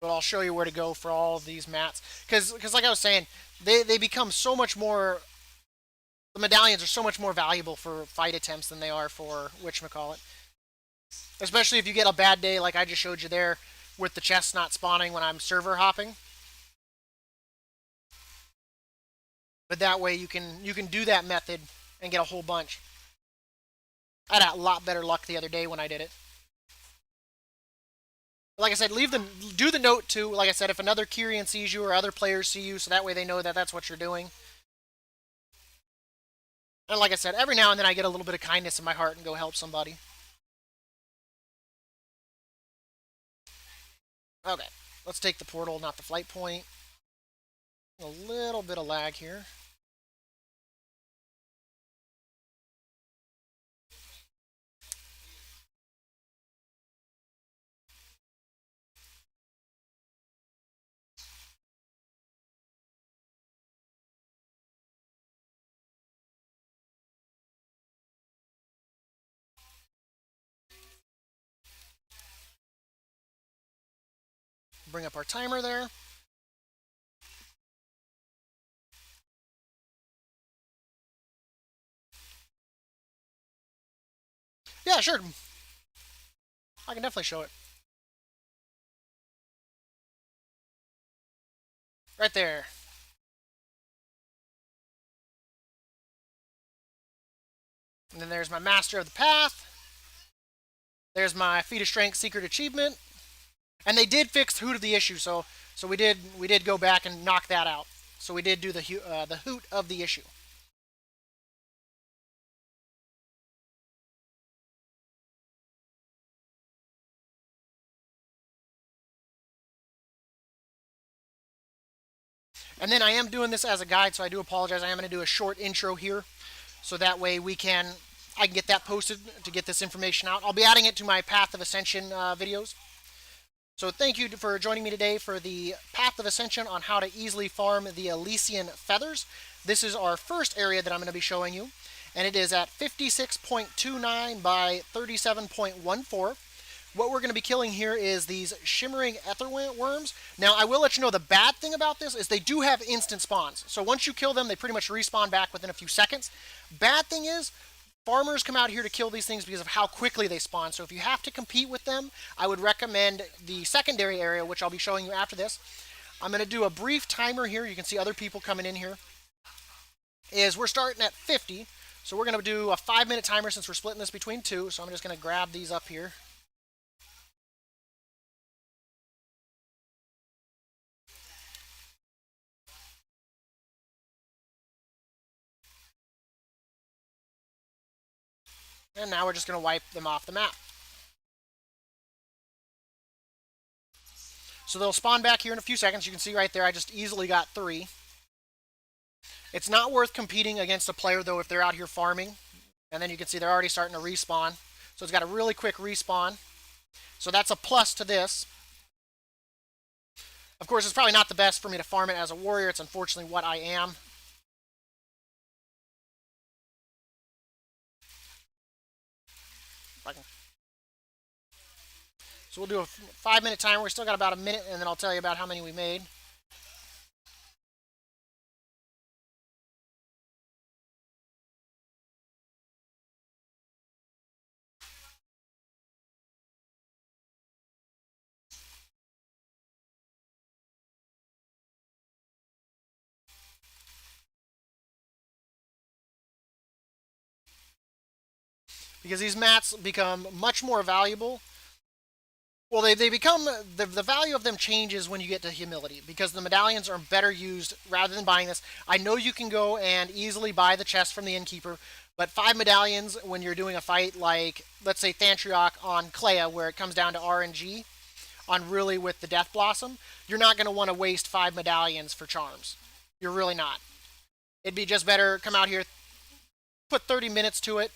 But I'll show you where to go for all of these mats. Because like I was saying, they become so much more. The medallions are so much more valuable for fight attempts than they are for whatchamacallit. Especially if you get a bad day like I just showed you there with the chests not spawning when I'm server hopping. But that way you can do that method and get a whole bunch. I had a lot better luck the other day when I did it. Like I said, do the note too. Like I said, if another Kyrian sees you or other players see you, so that way they know that that's what you're doing. And like I said, every now and then I get a little bit of kindness in my heart and go help somebody. Okay, let's take the portal, not the flight point. A little bit of lag here. Bring up our timer there. Yeah, sure. I can definitely show it. Right there. And then there's my Master of the Path. There's my Feat of Strength secret achievement. And they did fix the Hoot of the Issue, so we did go back and knock that out. So we did do the Hoot of the Issue. And then I am doing this as a guide, so I do apologize. I am going to do a short intro here, so that way I can get that posted to get this information out. I'll be adding it to my Path of Ascension videos. So thank you for joining me today for the Path of Ascension on how to easily farm the Elysian Feathers. This is our first area that I'm going to be showing you, and it is at 56.29 by 37.14. What we're going to be killing here is these shimmering ether worms. Now, I will let you know the bad thing about this is they do have instant spawns. So once you kill them, they pretty much respawn back within a few seconds. Bad thing is farmers come out here to kill these things because of how quickly they spawn. So if you have to compete with them, I would recommend the secondary area, which I'll be showing you after this. I'm going to do a brief timer here. You can see other people coming in here. We're starting at 50. So we're going to do a 5-minute timer since we're splitting this between two. So I'm just going to grab these up here. And now we're just going to wipe them off the map. So they'll spawn back here in a few seconds. You can see right there, I just easily got 3. It's not worth competing against a player, though, if they're out here farming. And then you can see they're already starting to respawn. So it's got a really quick respawn. So that's a plus to this. Of course, it's probably not the best for me to farm it as a warrior. It's unfortunately what I am. So we'll do a 5-minute timer. We still got about a minute, and then I'll tell you about how many we made. Because these mats become much more valuable. Well, they become, the value of them changes when you get to humility, because the medallions are better used rather than buying this. I know you can go and easily buy the chest from the innkeeper, but 5 medallions when you're doing a fight like, let's say, Thantriok on Clea, where it comes down to RNG, on really with the Death Blossom, you're not going to want to waste 5 medallions for charms. You're really not. It'd be just better come out here, put 30 minutes to it,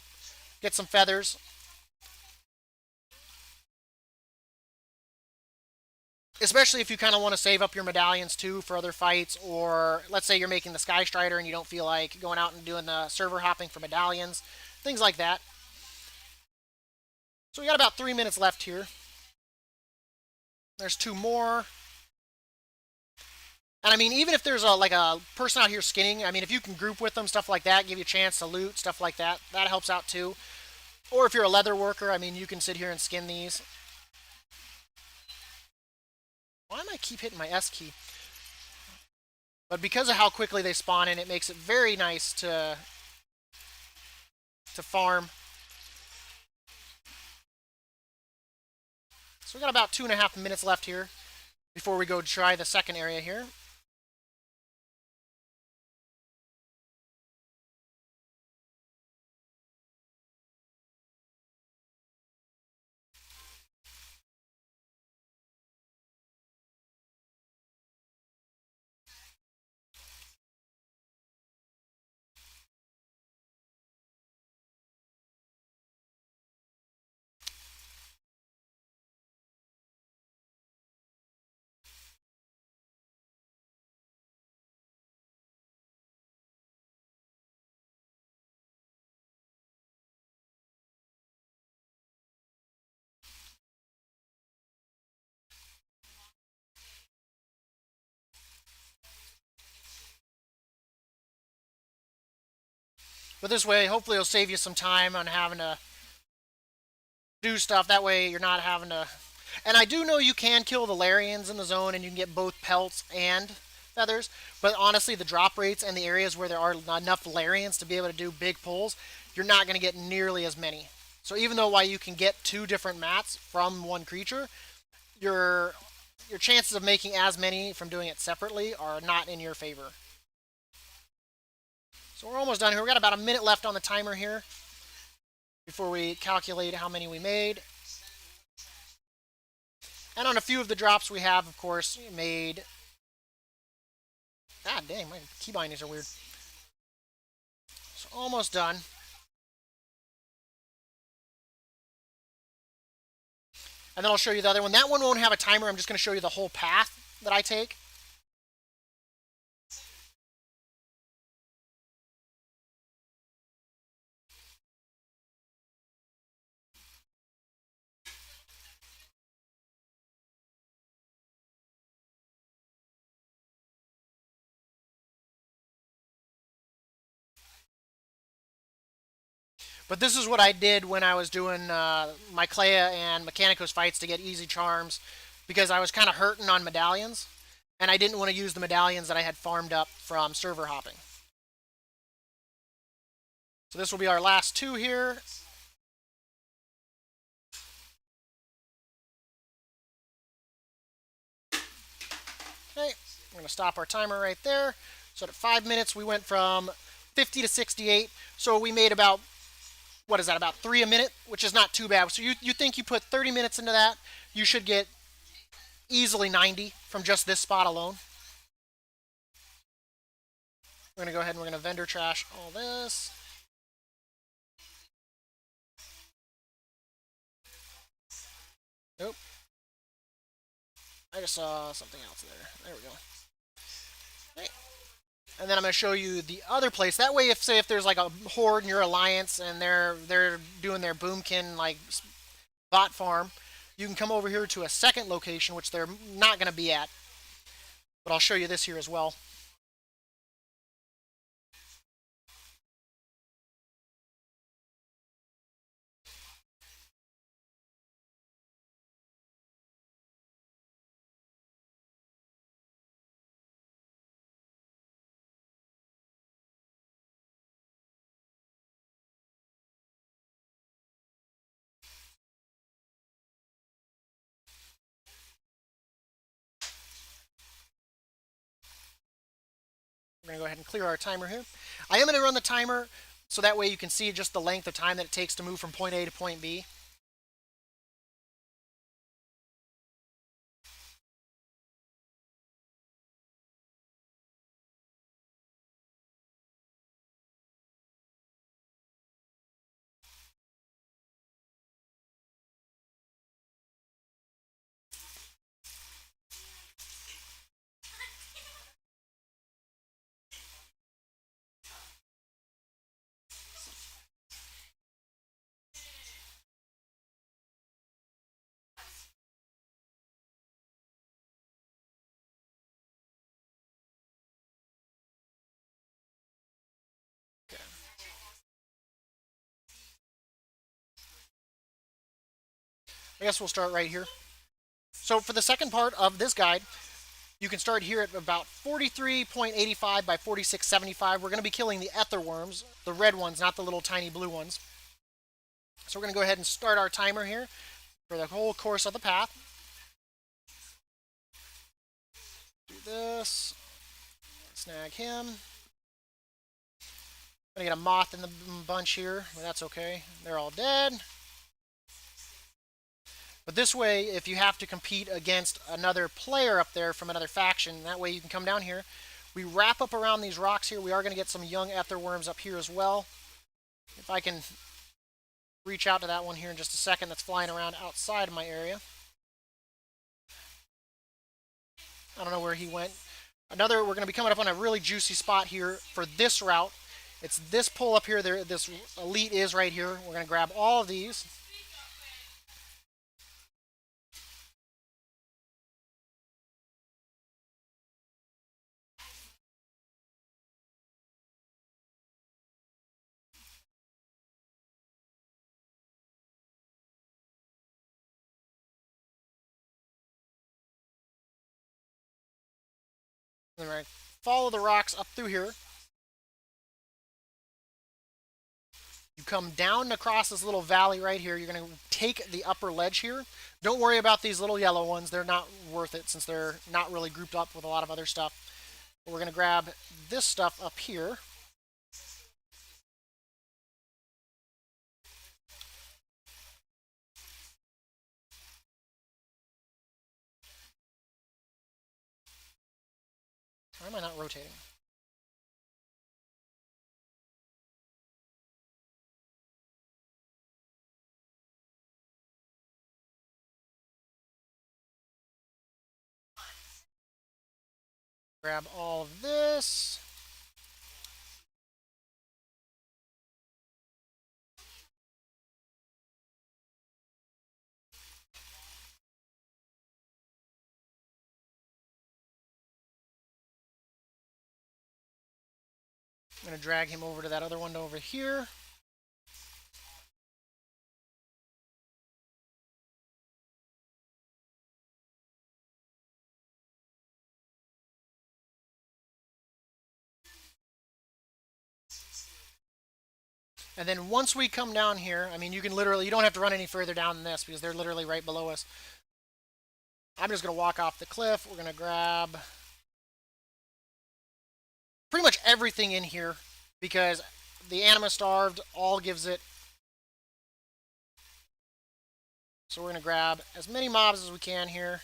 get some feathers. Especially if you kind of want to save up your medallions too for other fights, or let's say you're making the Sky Strider and you don't feel like going out and doing the server hopping for medallions, things like that. So we got about 3 minutes left here. There's 2 more. And I mean, even if there's like a person out here skinning, I mean, if you can group with them, stuff like that, give you a chance to loot, stuff like that, that helps out too. Or if you're a leather worker, I mean, you can sit here and skin these. Why am I keep hitting my S key? But because of how quickly they spawn in, it makes it very nice to farm. So we got about 2.5 minutes left here before we go try the second area here. But this way, hopefully it'll save you some time on having to do stuff. That way you're not having to... And I do know you can kill the Larians in the zone and you can get both pelts and feathers. But honestly, the drop rates and the areas where there are enough Larians to be able to do big pulls, you're not going to get nearly as many. So even though while you can get 2 different mats from one creature, your chances of making as many from doing it separately are not in your favor. So we're almost done here. We got about a minute left on the timer here before we calculate how many we made. And on a few of the drops we have, of course, made... God dang, my key bindings are weird. So almost done. and then I'll show you the other one. That one won't have a timer. I'm just going to show you the whole path that I take. But this is what I did when I was doing my Clea and Mechanicos fights to get easy charms, because I was kind of hurting on medallions, and I didn't want to use the medallions that I had farmed up from server hopping. So this will be our last two here. Okay, we're going to stop our timer right there. So at 5 minutes, we went from 50 to 68. So we made about, what is that, about 3 a minute, which is not too bad. So you think you put 30 minutes into that, you should get easily 90 from just this spot alone. We're going to go ahead and we're going to vendor trash all this. Nope. I just saw something else there. There we go. Okay. And then I'm going to show you the other place. That way, if there's like a horde in your alliance and they're doing their boomkin like bot farm, you can come over here to a second location, which they're not going to be at. But I'll show you this here as well. We're going to go ahead and clear our timer here. I am going to run the timer so that way you can see just the length of time that it takes to move from point A to point B. Okay. I guess we'll start right here. So for the second part of this guide, you can start here at about 43.85 by 46.75. We're going to be killing the ether worms, the red ones, not the little tiny blue ones. So we're going to go ahead and start our timer here for the whole course of the path. Do this. Snag him. I'm going to get a moth in the bunch here, but that's okay. They're all dead. But this way, if you have to compete against another player up there from another faction, that way you can come down here. We wrap up around these rocks here. We are going to get some young ether worms up here as well. If I can reach out to that one here in just a second that's flying around outside of my area. I don't know where he went. We're going to be coming up on a really juicy spot here for this route. It's this pull up here. This elite is right here. We're going to grab all of these. And we're going to follow the rocks up through here. You come down across this little valley right here. You're going to take the upper ledge here. Don't worry about these little yellow ones. They're not worth it since they're not really grouped up with a lot of other stuff. But we're going to grab this stuff up here. Why am I not rotating? Grab all of this. I'm going to drag him over to that other one over here. And then once we come down here, I mean, you can literally, you don't have to run any further down than this because they're literally right below us. I'm just going to walk off the cliff. We're going to grab pretty much everything in here because the Anima Starved all gives it. So we're going to grab as many mobs as we can here.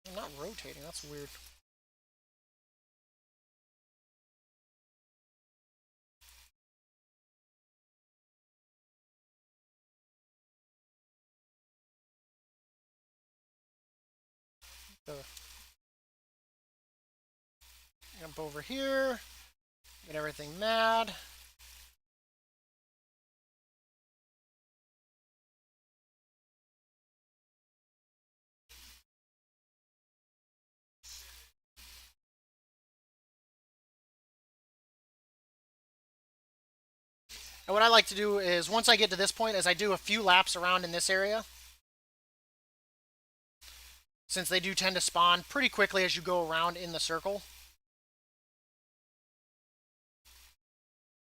I'm not rotating, that's weird. Jump over here, get everything mad. And what I like to do is, once I get to this point, is I do a few laps around in this area. Since they do tend to spawn pretty quickly as you go around in the circle.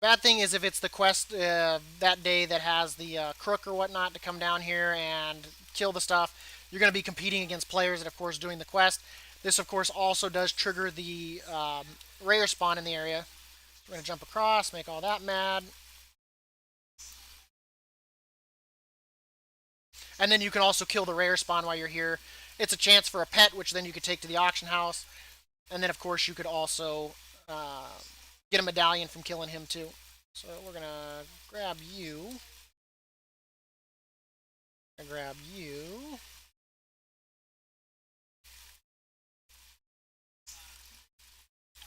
Bad thing is if it's the quest that day that has the crook or whatnot to come down here and kill the stuff, you're going to be competing against players that, of course, doing the quest. This, of course, also does trigger the rare spawn in the area. We're going to jump across, make all that mad. And then you can also kill the rare spawn while you're here. It's a chance for a pet, which then you could take to the auction house. And then, of course, you could also get a medallion from killing him, too. So we're going to grab you. Grab you.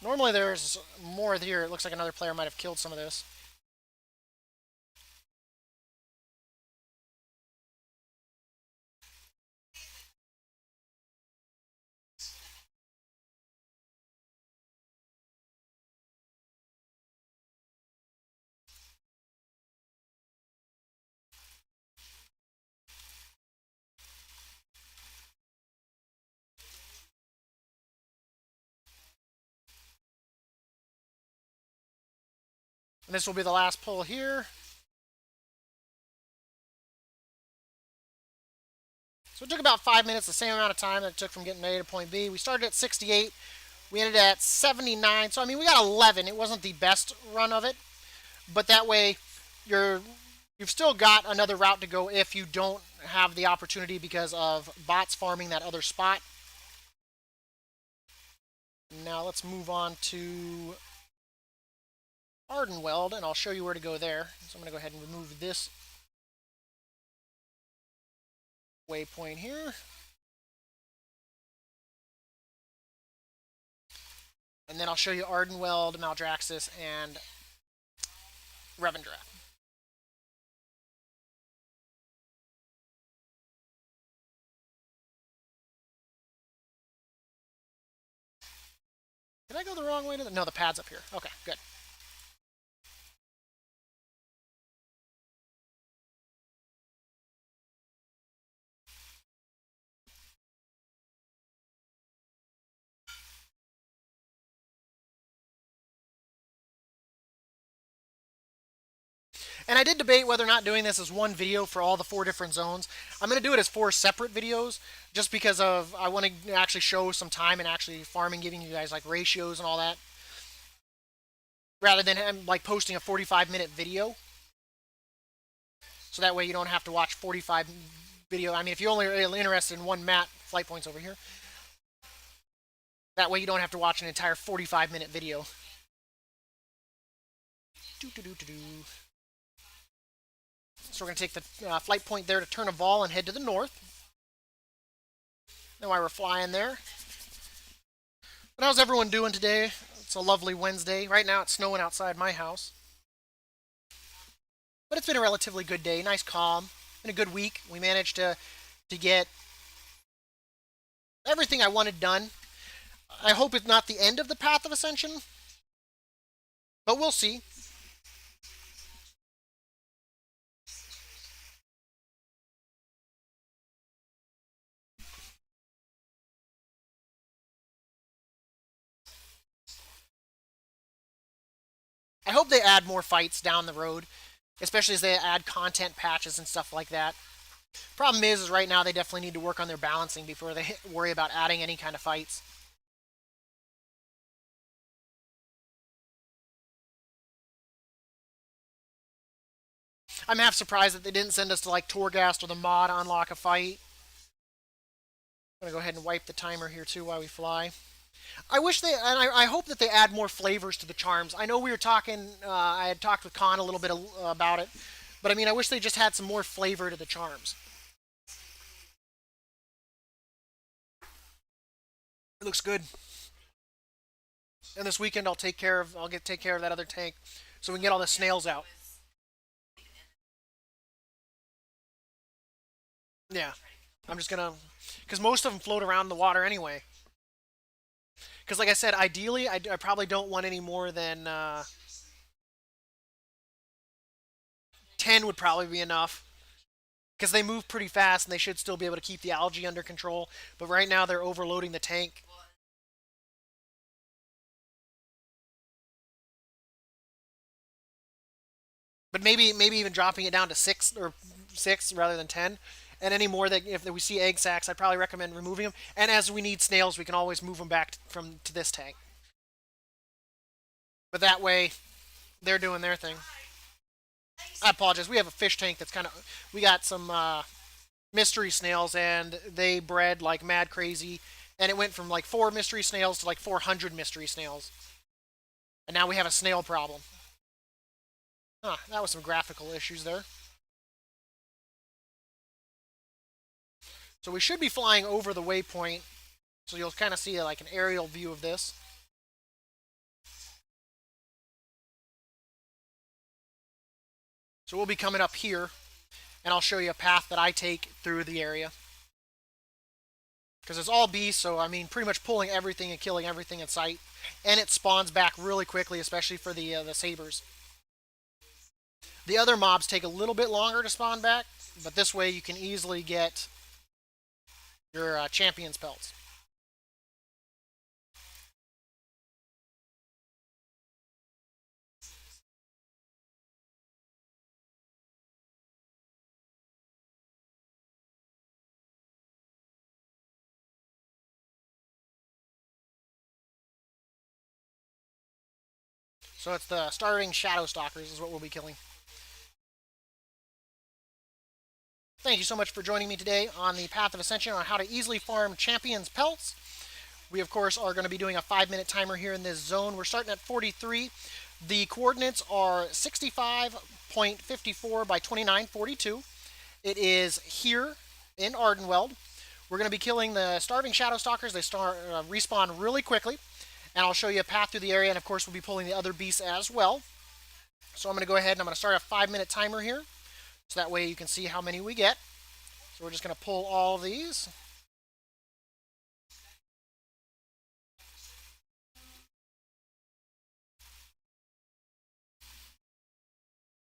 Normally there's more here. It looks like another player might have killed some of this. And this will be the last pull here. So it took about 5 minutes, the same amount of time that it took from getting A to point B. We started at 68. We ended at 79. So, I mean, we got 11. It wasn't the best run of it. But that way, you've still got another route to go if you don't have the opportunity because of bots farming that other spot. Now let's move on to Ardenweld, and I'll show you where to go there. So I'm going to go ahead and remove this waypoint here. And then I'll show you Ardenweld, Maldraxxus, and Revendreth. Did I go the wrong way to the... No, the pad's up here. Okay, good. And I did debate whether or not doing this as one video for all the 4 different zones. I'm going to do it as 4 separate videos just because of I want to actually show some time and actually farming, giving you guys like ratios and all that. Rather than like posting a 45-minute video. So that way you don't have to watch 45 video. I mean, if you're only interested in one map, flight points over here. That way you don't have to watch an entire 45-minute video. So we're going to take the flight point there to turn a vol and head to the north. Then while we're flying there. But how's everyone doing today? It's a lovely Wednesday. Right now it's snowing outside my house. But it's been a relatively good day. Nice calm. Been a good week. We managed to get everything I wanted done. I hope it's not the end of the path of ascension, but we'll see. I hope they add more fights down the road, especially as they add content patches and stuff like that. Problem is right now they definitely need to work on their balancing before they worry about adding any kind of fights. I'm half surprised that they didn't send us to like Torghast or the mod to unlock a fight. I'm gonna go ahead and wipe the timer here too while we fly. I wish they, and I hope that they add more flavors to the charms. I know we were talking, I had talked with Khan a little bit about it, but I mean, I wish they just had some more flavor to the charms. It looks good. And this weekend I'll take care of that other tank, so we can get all the snails out. Yeah, I'm just gonna, because most of them float around in the water anyway. Because like I said, ideally I probably don't want any more than 10 would probably be enough. Because they move pretty fast and they should still be able to keep the algae under control. But right now they're overloading the tank. But maybe even dropping it down to 6 rather than 10. And any more that if we see egg sacs, I'd probably recommend removing them. And as we need snails, we can always move them back from to this tank. But that way, they're doing their thing. I apologize. We have a fish tank that's kind of. We got some mystery snails, and they bred like mad crazy. And it went from like 4 mystery snails to like 400 mystery snails. And now we have a snail problem. Huh, that was some graphical issues there. So we should be flying over the waypoint. So you'll kind of see like an aerial view of this. So we'll be coming up here, and I'll show you a path that I take through the area. Because it's all beasts, so I mean, pretty much pulling everything and killing everything in sight. And it spawns back really quickly, especially for the sabers. The other mobs take a little bit longer to spawn back, but this way you can easily get your champion's pelts. So it's the starting Shadow Stalkers is what we'll be killing. Thank you so much for joining me today on the Path of Ascension on how to easily farm champions pelts. We, of course, are going to be doing a 5-minute timer here in this zone. We're starting at 43. The coordinates are 65.54 by 29.42. It is here in Ardenweld. We're going to be killing the starving Shadow Stalkers. They respawn really quickly. And I'll show you a path through the area. And, of course, we'll be pulling the other beasts as well. So I'm going to go ahead and I'm going to start a 5-minute timer here. So that way you can see how many we get. So we're just going to pull all of these.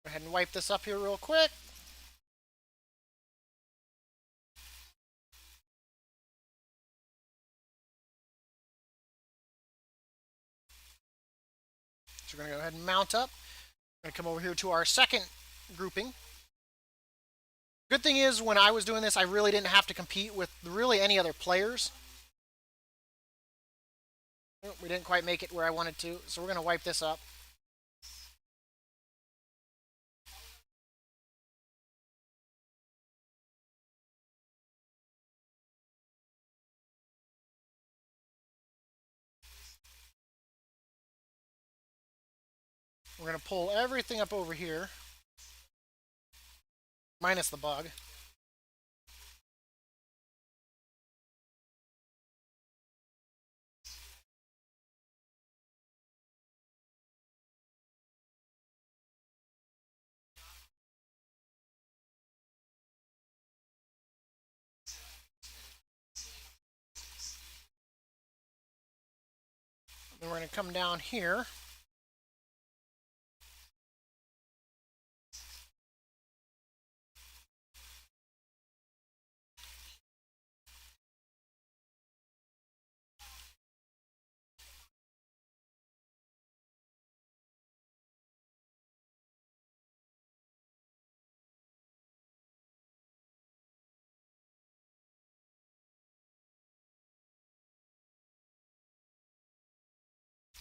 Go ahead and wipe this up here real quick. So we're going to go ahead and mount up. We're going to come over here to our second grouping. Good thing is, when I was doing this, I really didn't have to compete with really any other players. We didn't quite make it where I wanted to, so we're going to wipe this up. We're going to pull everything up over here. minus the bug. Then we're going to come down here.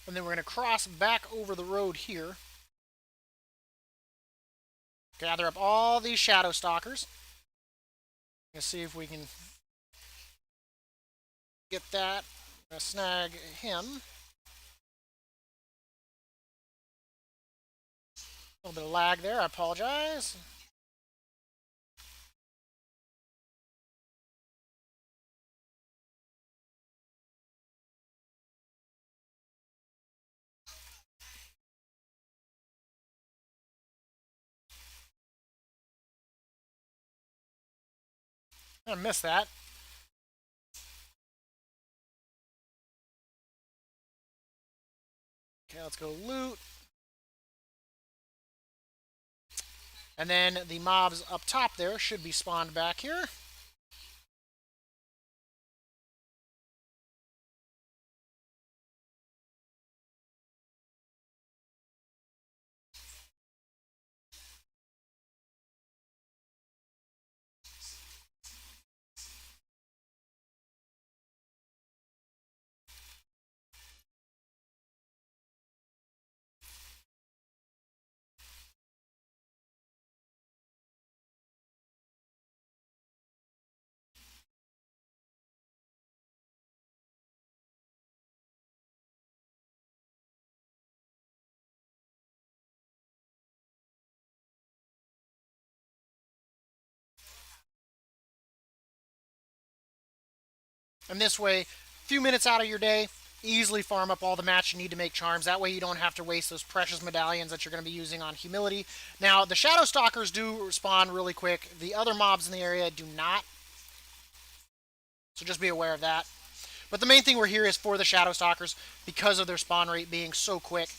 And then we're going to cross back over the road here. Gather up all these Shadow Stalkers. Let's see if we can get that. Snag him. A little bit of lag there, I apologize. I missed that. Okay, let's go loot. And then the mobs up top there should be spawned back here. And this way, a few minutes out of your day, easily farm up all the mats you need to make charms. That way you don't have to waste those precious medallions that you're going to be using on humility. Now, the Shadow Stalkers do spawn really quick. The other mobs in the area do not. So just be aware of that. But the main thing we're here is for the Shadow Stalkers because of their spawn rate being so quick.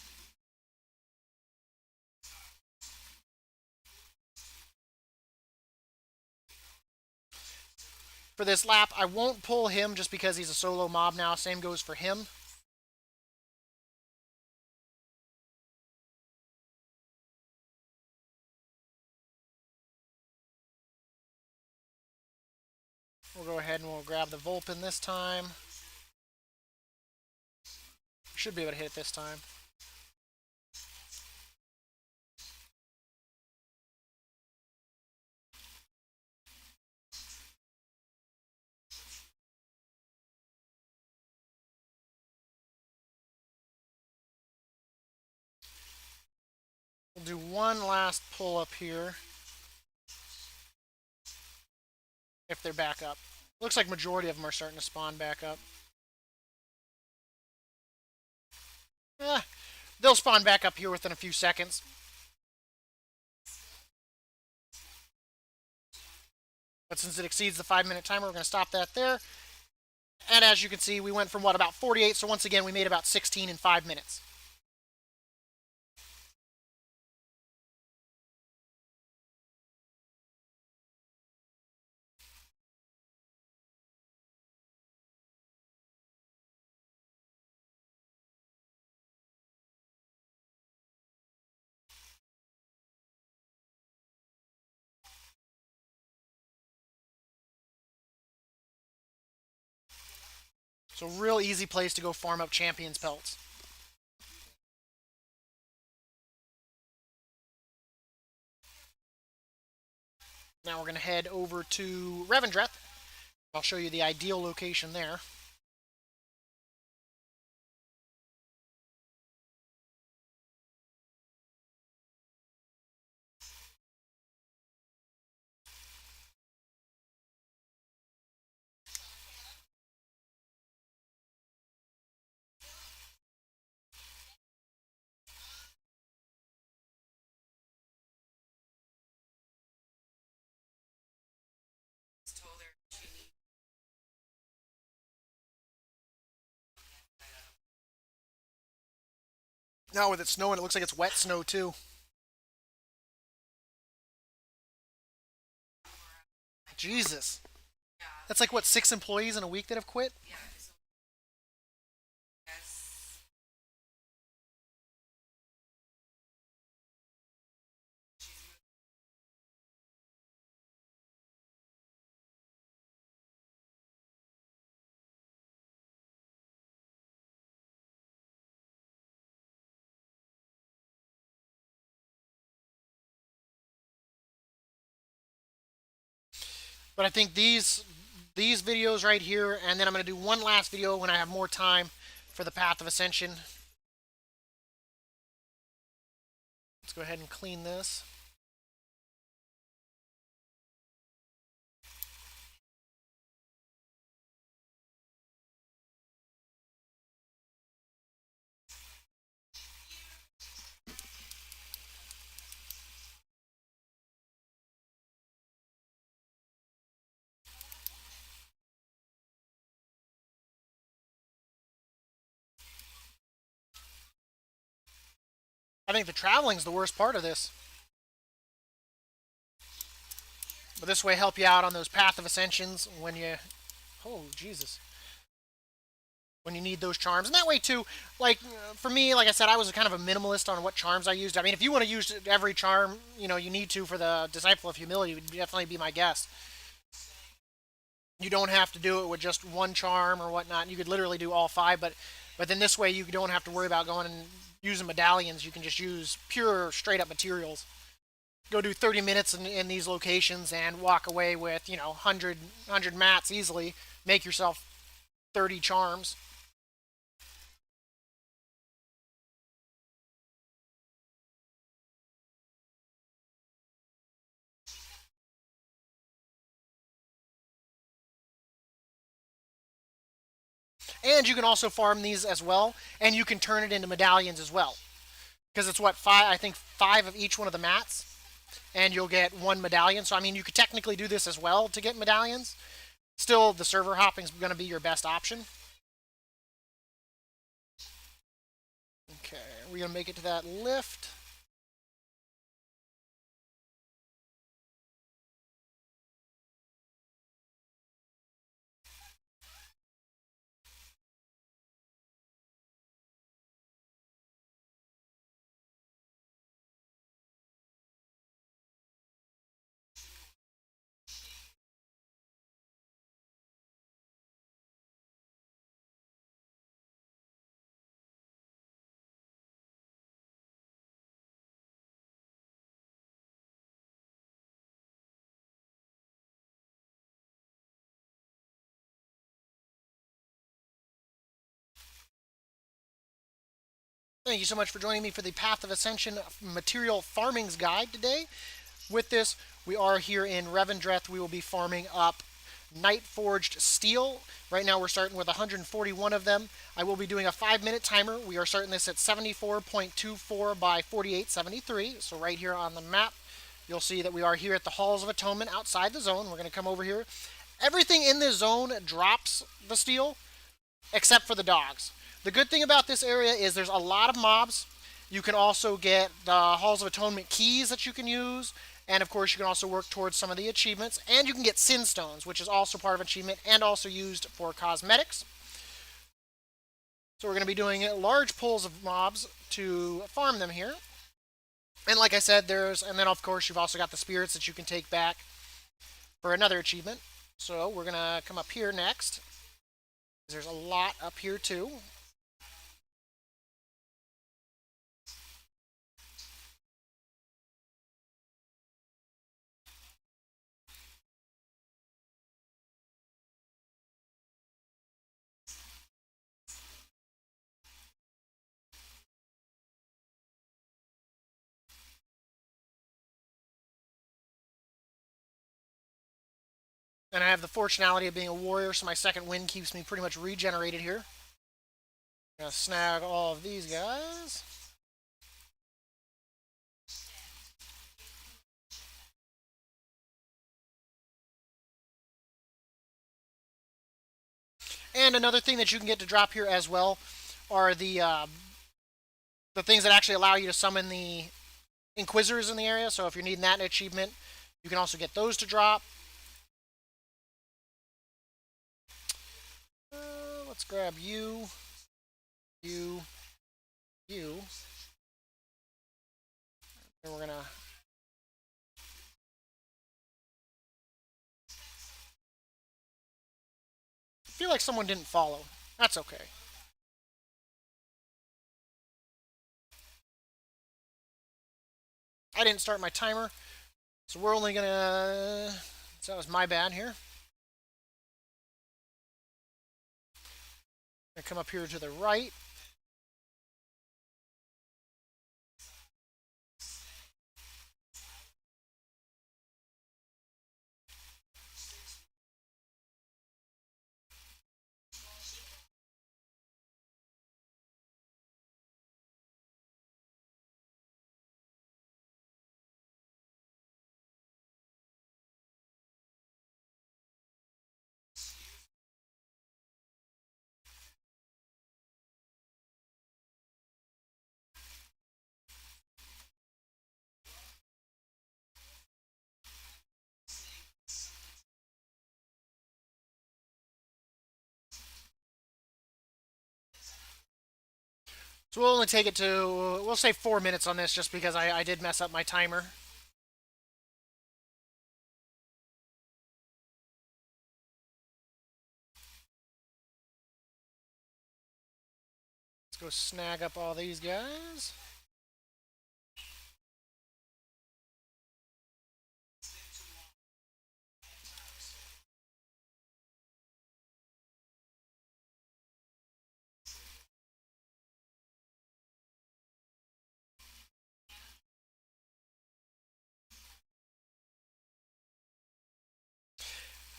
For this lap, I won't pull him just because he's a solo mob now. Same goes for him. We'll go ahead and we'll grab the Vulpin this time. Should be able to hit it this time. We'll do one last pull up here. If they're back up. Looks like majority of them are starting to spawn back up. They'll spawn back up here within a few seconds. But since it exceeds the 5-minute timer, we're going to stop that there. And as you can see, we went from what, about 48, so once again, we made about 16 in 5 minutes. So real easy place to go farm up Champions Pelts. Now we're going to head over to Revendreth. I'll show you the ideal location there. Now with it snowing, it looks like it's wet snow too. Jesus. Yeah. That's like what, 6 employees in a week that have quit? Yeah. So yes. But I think these videos right here, and then I'm going to do one last video when I have more time for the Path of Ascension. Let's go ahead and clean this. I think the traveling's the worst part of this. But this way help you out on those Path of Ascensions when you... Oh, Jesus. When you need those charms. And that way, too, like, for me, like I said, I was kind of a minimalist on what charms I used. I mean, if you want to use every charm, you need to for the Disciple of Humility, would definitely be my guest. You don't have to do it with just one charm or whatnot. You could literally do all five, but then this way you don't have to worry about going and using medallions. You can just use pure, straight up materials. Go do 30 minutes in these locations and walk away with 100 mats easily. Make yourself 30 charms. And you can also farm these as well, and you can turn it into medallions as well. Because it's what, five? I think five of each one of the mats, and you'll get one medallion. So I mean, you could technically do this as well to get medallions. Still, the server hopping is going to be your best option. Okay, we're going to make it to that lift. Thank you so much for joining me for the Path of Ascension Material Farming's Guide today. With this, we are here in Revendreth. We will be farming up Night Forged Steel. Right now we're starting with 141 of them. I will be doing a 5-minute timer. We are starting this at 74.24 by 4873. So right here on the map, you'll see that we are here at the Halls of Atonement outside the zone. We're going to come over here. Everything in this zone drops the steel, except for the dogs. The good thing about this area is there's a lot of mobs. You can also get the Halls of Atonement keys that you can use. And of course, you can also work towards some of the achievements. And you can get Sin Stones, which is also part of achievement and also used for cosmetics. So we're going to be doing large pulls of mobs to farm them here. And like I said, and then of course, you've also got the spirits that you can take back for another achievement. So we're going to come up here next. There's a lot up here too. And I have the fortunality of being a warrior, so my second wind keeps me pretty much regenerated here. Gonna snag all of these guys. And another thing that you can get to drop here as well are the the things that actually allow you to summon the Inquisitors in the area. So if you're needing that achievement, you can also get those to drop. Let's grab you, you, you. And we're gonna feel like someone didn't follow. That's okay. I didn't start my timer, so we're only gonna. So that was my bad here. Gonna come up here to the right. So we'll only take it to, we'll say 4 minutes on this just because I did mess up my timer. Let's go snag up all these guys.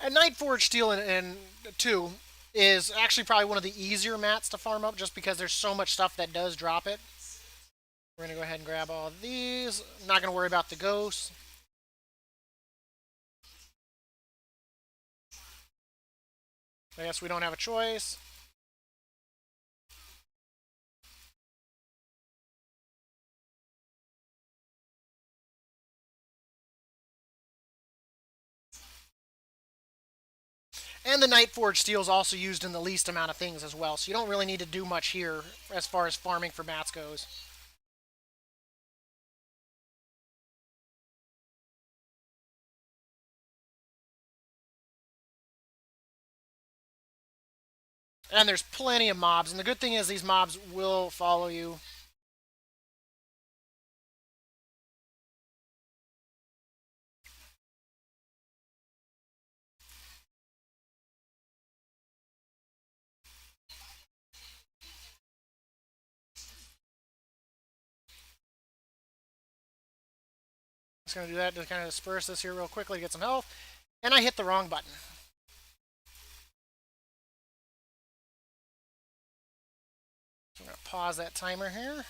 And Nightforge Steel and 2 is actually probably one of the easier mats to farm up just because there's so much stuff that does drop it. We're going to go ahead and grab all of these. Not going to worry about the ghosts. I guess we don't have a choice. And the Nightforge Steel is also used in the least amount of things as well, so you don't really need to do much here as far as farming for mats goes. And there's plenty of mobs, and the good thing is these mobs will follow you. Just going to do that to kind of disperse this here real quickly to get some health. And I hit the wrong button. So I'm going to pause that timer here.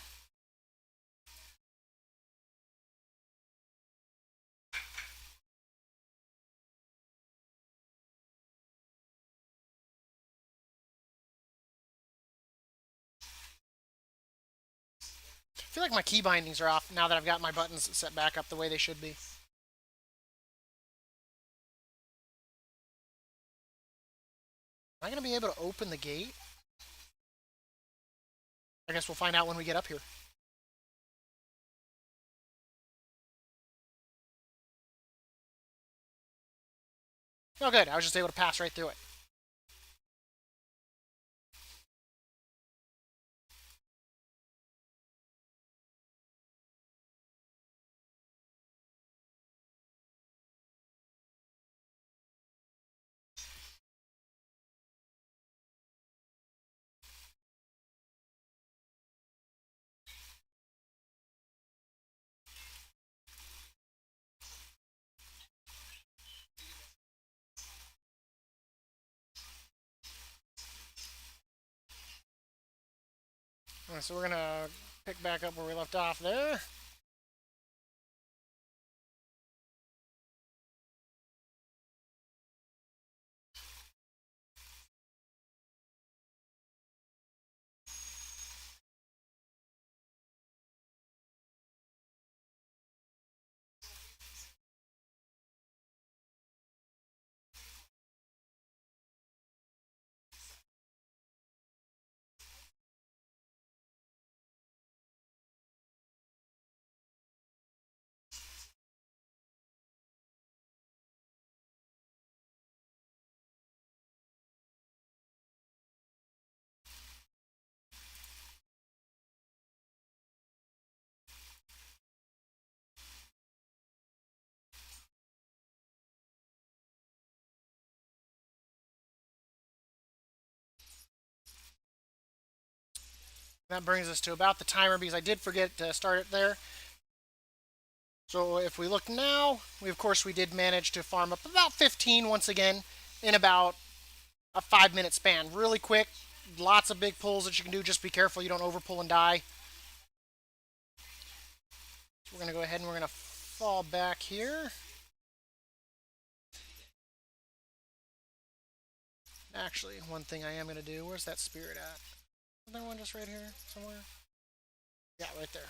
I feel like my key bindings are off now that I've got my buttons set back up the way they should be. Am I going to be able to open the gate? I guess we'll find out when we get up here. Oh, good. I was just able to pass right through it. Alright, so we're going to pick back up where we left off there. That brings us to about the timer because I did forget to start it there. So if we look now, of course we did manage to farm up about 15 once again in about a 5 minute span. Really quick, lots of big pulls that you can do. Just be careful you don't overpull and die. So we're going to go ahead and we're going to fall back here. Actually, one thing I am going to do, where's that spirit at? Is there one just right here somewhere? Yeah, right there.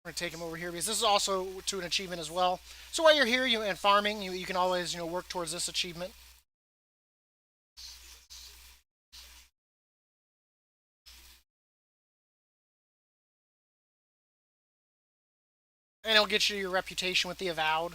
We're going to take him over here because this is also to an achievement as well. So while you're here and farming, you can always work towards this achievement. And it'll get you your reputation with the Avowed.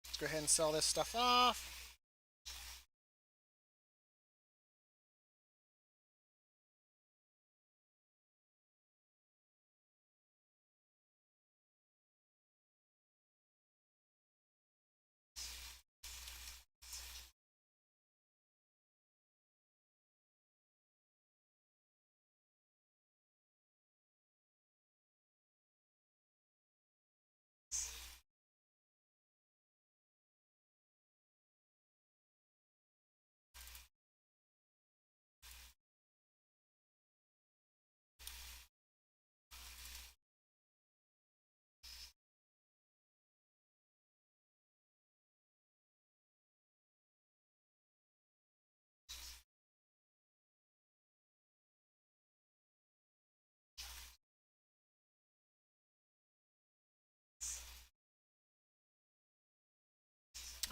Let's go ahead and sell this stuff off.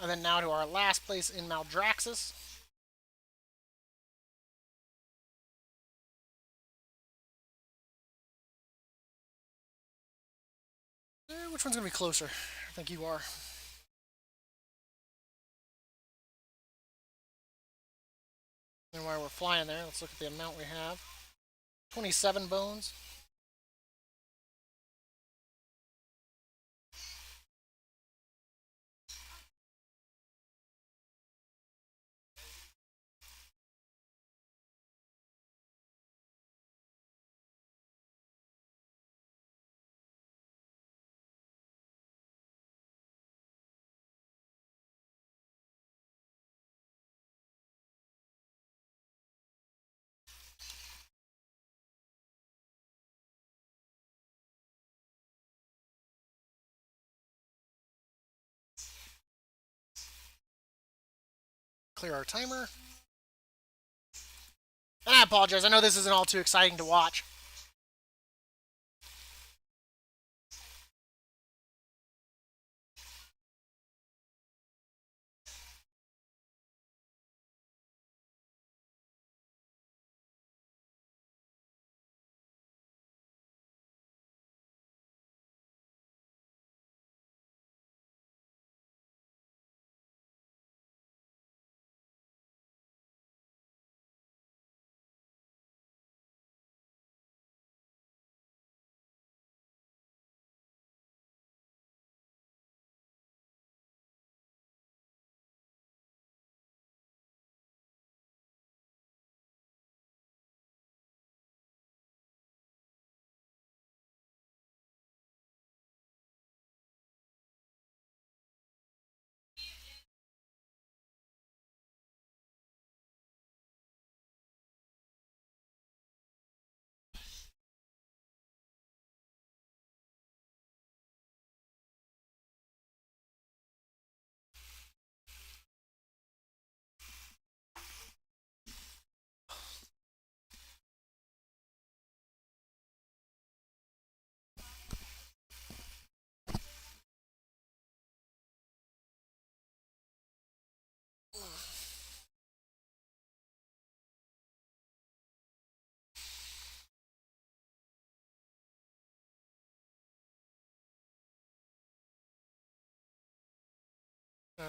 And then now to our last place in Maldraxxus. Which one's going to be closer? I think you are. And while we're flying there, let's look at the amount we have. 27 bones. Clear our timer. And I apologize. I know this isn't all too exciting to watch.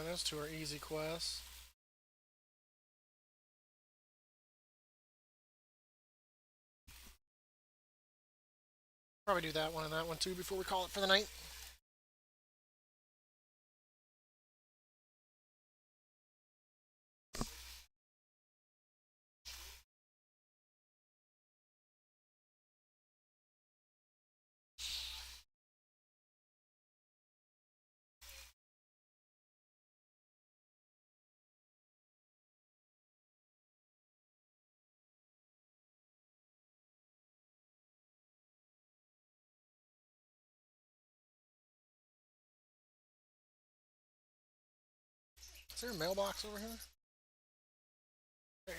Those two are easy quests. Probably do that one and that one too before we call it for the night. Is there a mailbox over here? There.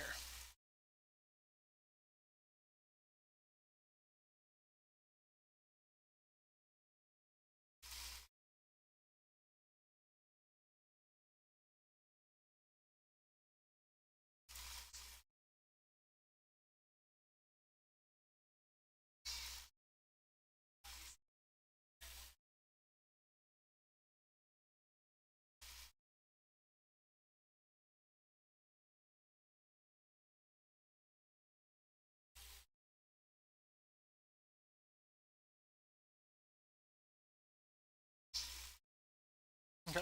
Okay.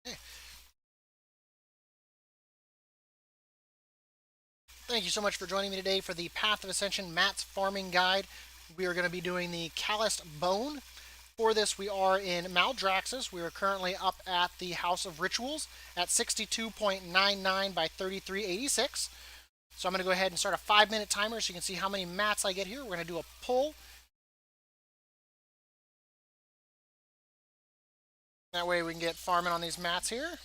Hey, thank you so much for joining me today for the Path of Ascension Matt's Farming Guide. We are going to be doing the Calloused Bone. For this, we are in Maldraxxus. We are currently up at the House of Rituals at 62.99 by 3386. So I'm going to go ahead and start a 5-minute timer so you can see how many mats I get here. We're going to do a pull. That way we can get farming on these mats here.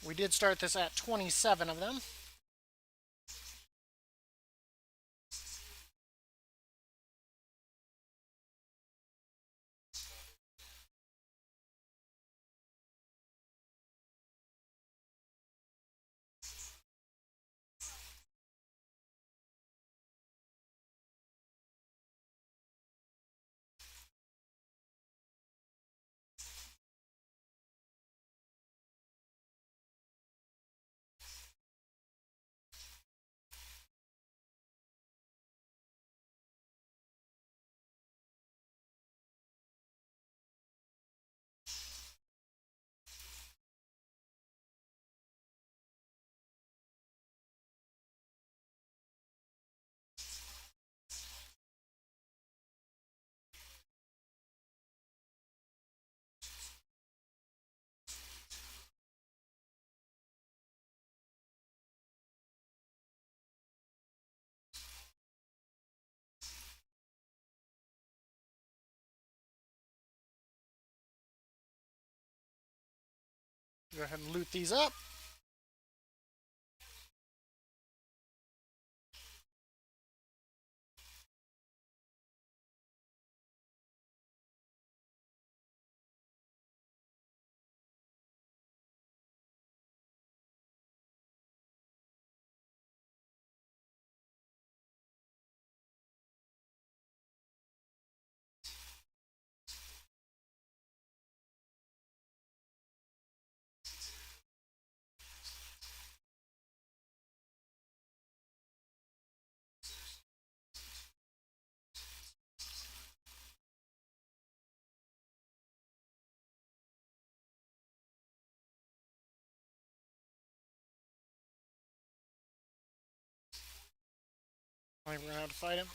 We did start this at 27 of them. Go ahead and loot these up. I think we're gonna have to fight him.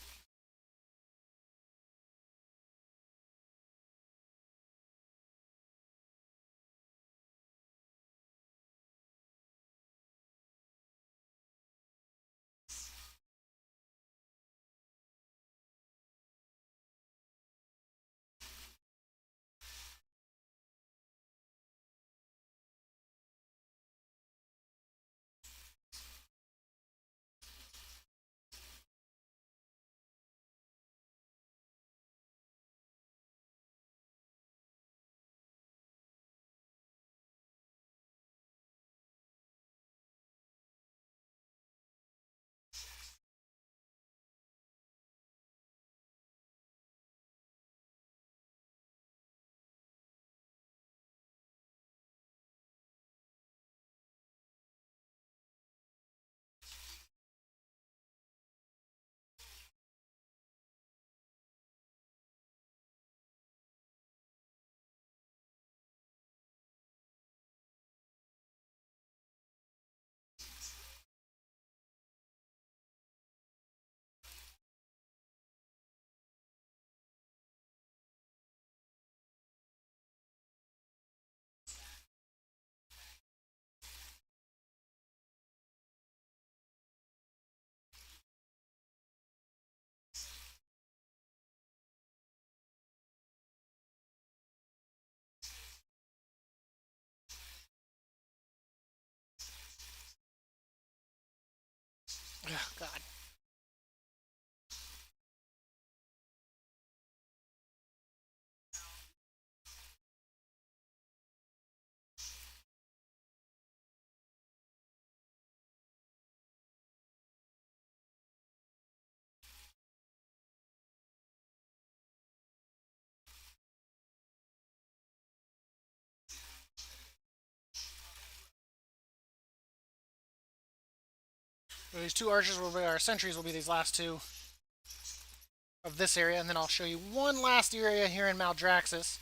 Ugh, God. So these two archers will be our sentries. Will be these last two of this area, and then I'll show you one last area here in Maldraxxus.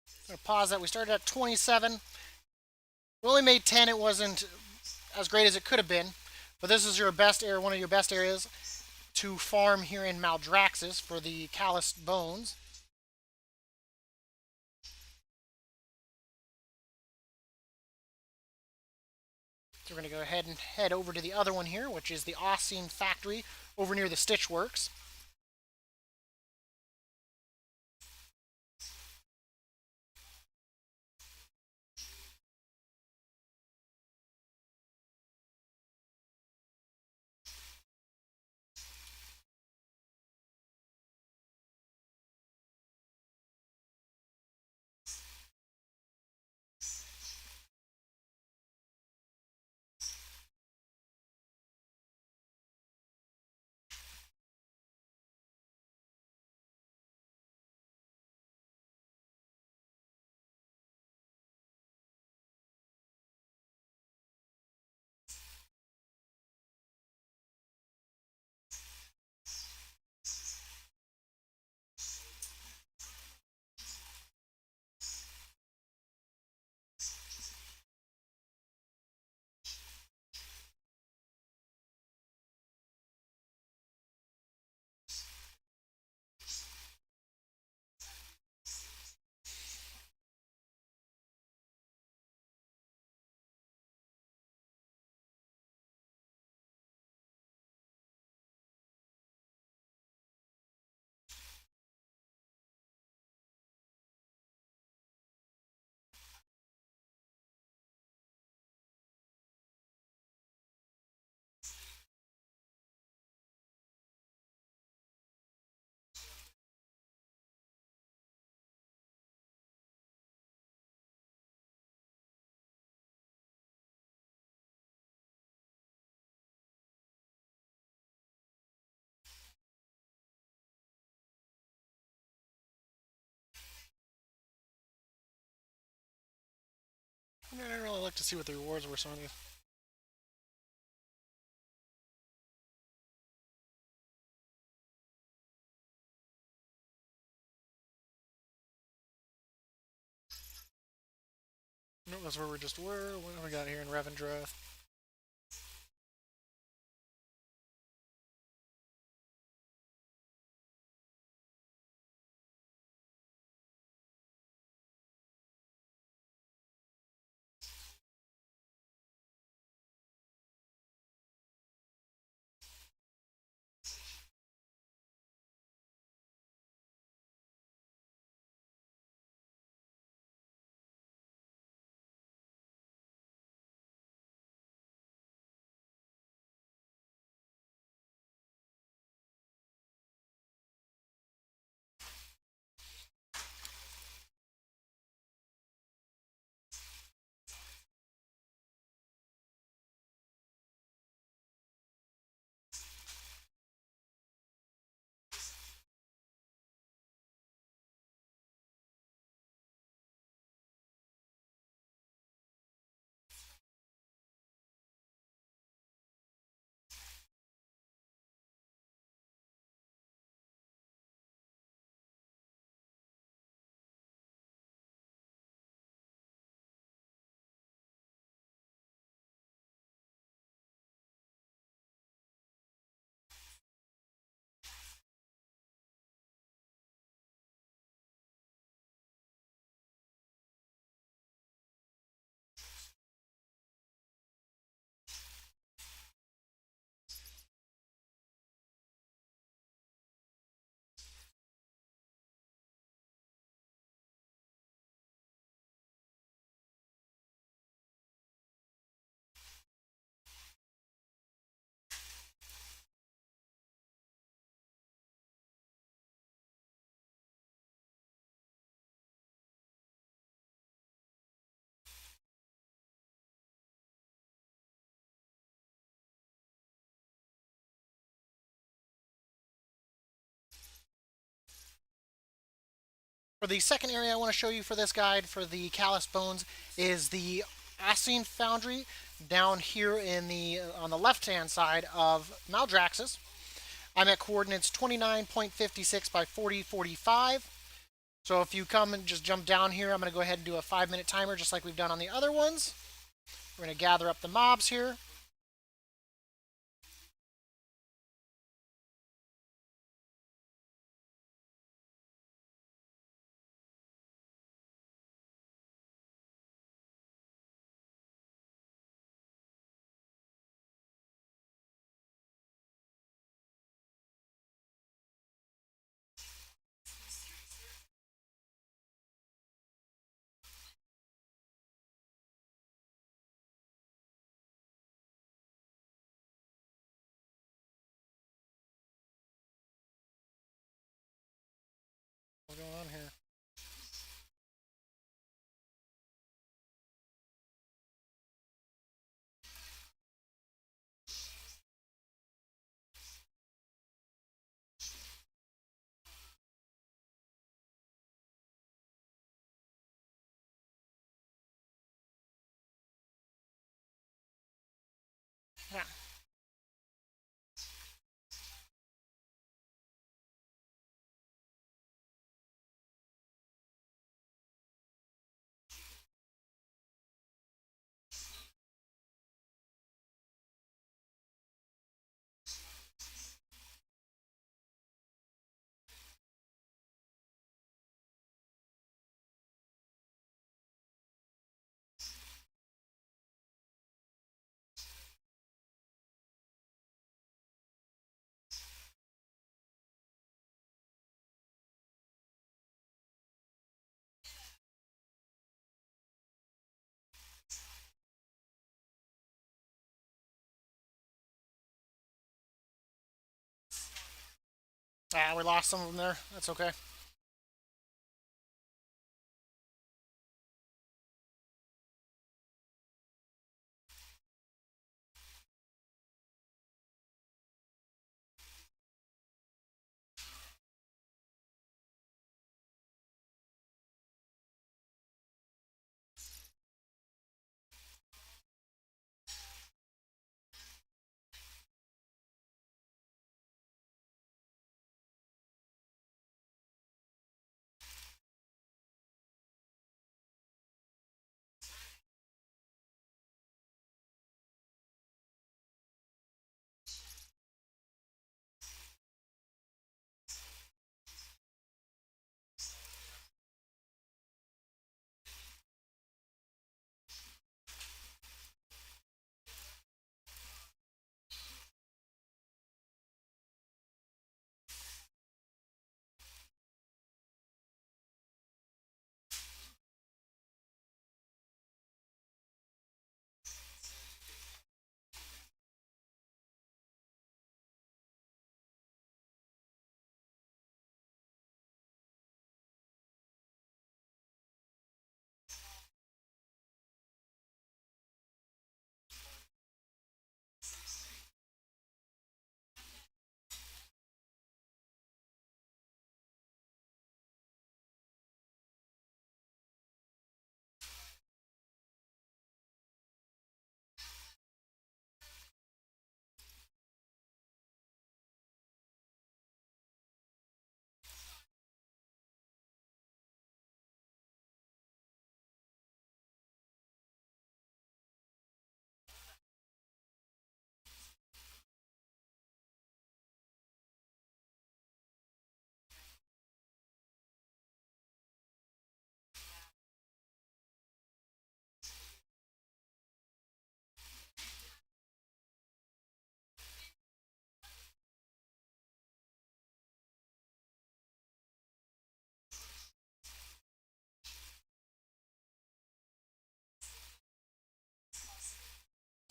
I'm gonna pause that. We started at 27. We only made 10. It wasn't as great as it could have been, but this is your best area, one of your best areas to farm here in Maldraxxus for the calloused bones. So we're going to go ahead and head over to the other one here, which is the Austin factory over near the Stitch Works. I didn't really look to see what the rewards were. Some of these. That's where we just were. What have we got here in Revendreth? For the second area I want to show you for this guide for the Callous Bones is the Asine Foundry down here in the on the left-hand side of Maldraxxus. I'm at coordinates 29.56 by 40.45. So if you come and just jump down here, I'm going to go ahead and do a 5-minute timer just like we've done on the other ones. We're going to gather up the mobs here. What's going on here? Yeah. Ah, we lost some of them there. That's okay.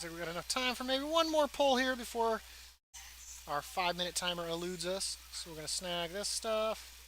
Looks like we got enough time for maybe one more pull here before our 5-minute timer eludes us. So we're going to snag this stuff.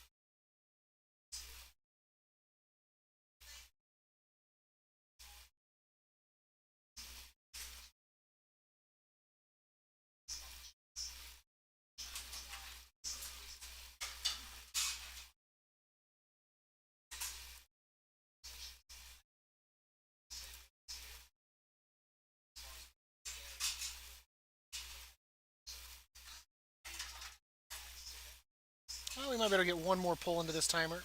Well, we might be able to get one more pull into this timer.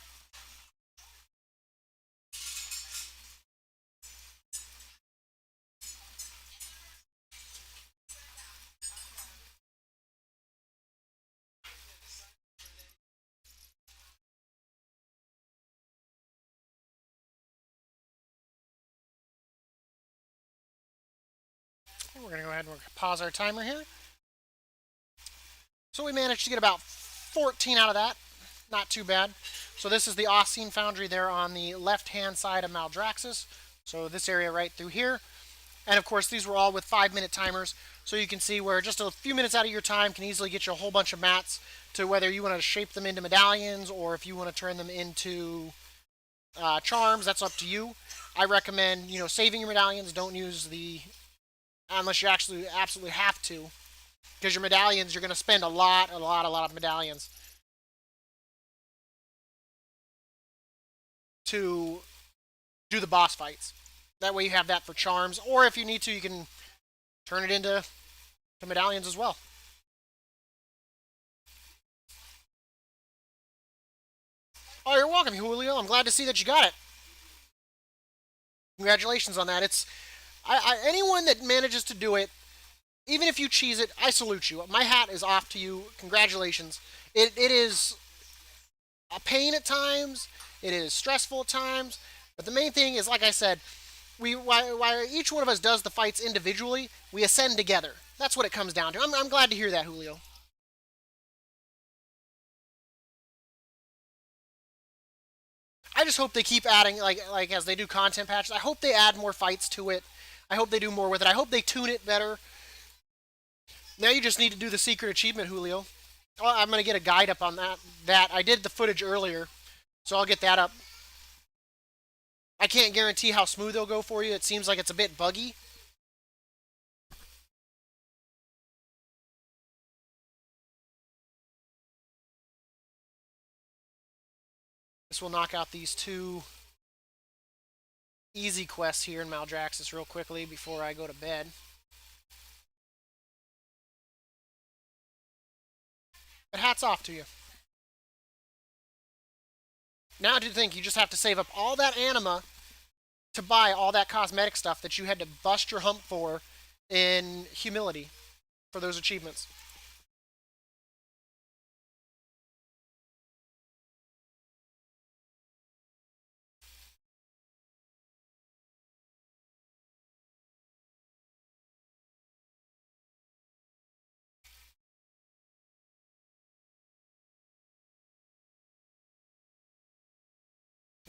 We're going to go ahead and pause our timer here. So we managed to get about 14 out of that. Not too bad. So this is the Austin Foundry there on the left-hand side of Maldraxxus. So this area right through here. And of course, these were all with 5-minute timers. So you can see where just a few minutes out of your time can easily get you a whole bunch of mats to whether you want to shape them into medallions or if you want to turn them into charms. That's up to you. I recommend, saving your medallions. Don't use the unless you actually absolutely have to, because your medallions, you're going to spend a lot of medallions to do the boss fights. That way you have that for charms, or if you need to, you can turn it into medallions as well. Oh, you're welcome, Julio. I'm glad to see that you got it. Congratulations on that. It's anyone that manages to do it, even if you cheese it, I salute you. My hat is off to you. Congratulations. It is a pain at times. It is stressful at times. But the main thing is, like I said, while each one of us does the fights individually, we ascend together. That's what it comes down to. I'm glad to hear that, Julio. I just hope they keep adding, like as they do content patches. I hope they add more fights to it. I hope they do more with it. I hope they tune it better. Now you just need to do the secret achievement, Julio. Oh, I'm gonna get a guide up on that. I did the footage earlier, so I'll get that up. I can't guarantee how smooth it'll go for you. It seems like it's a bit buggy. This will knock out these two easy quests here in Maldraxxus real quickly before I go to bed. But hats off to you. Now to think you just have to save up all that anima to buy all that cosmetic stuff that you had to bust your hump for in humility for those achievements.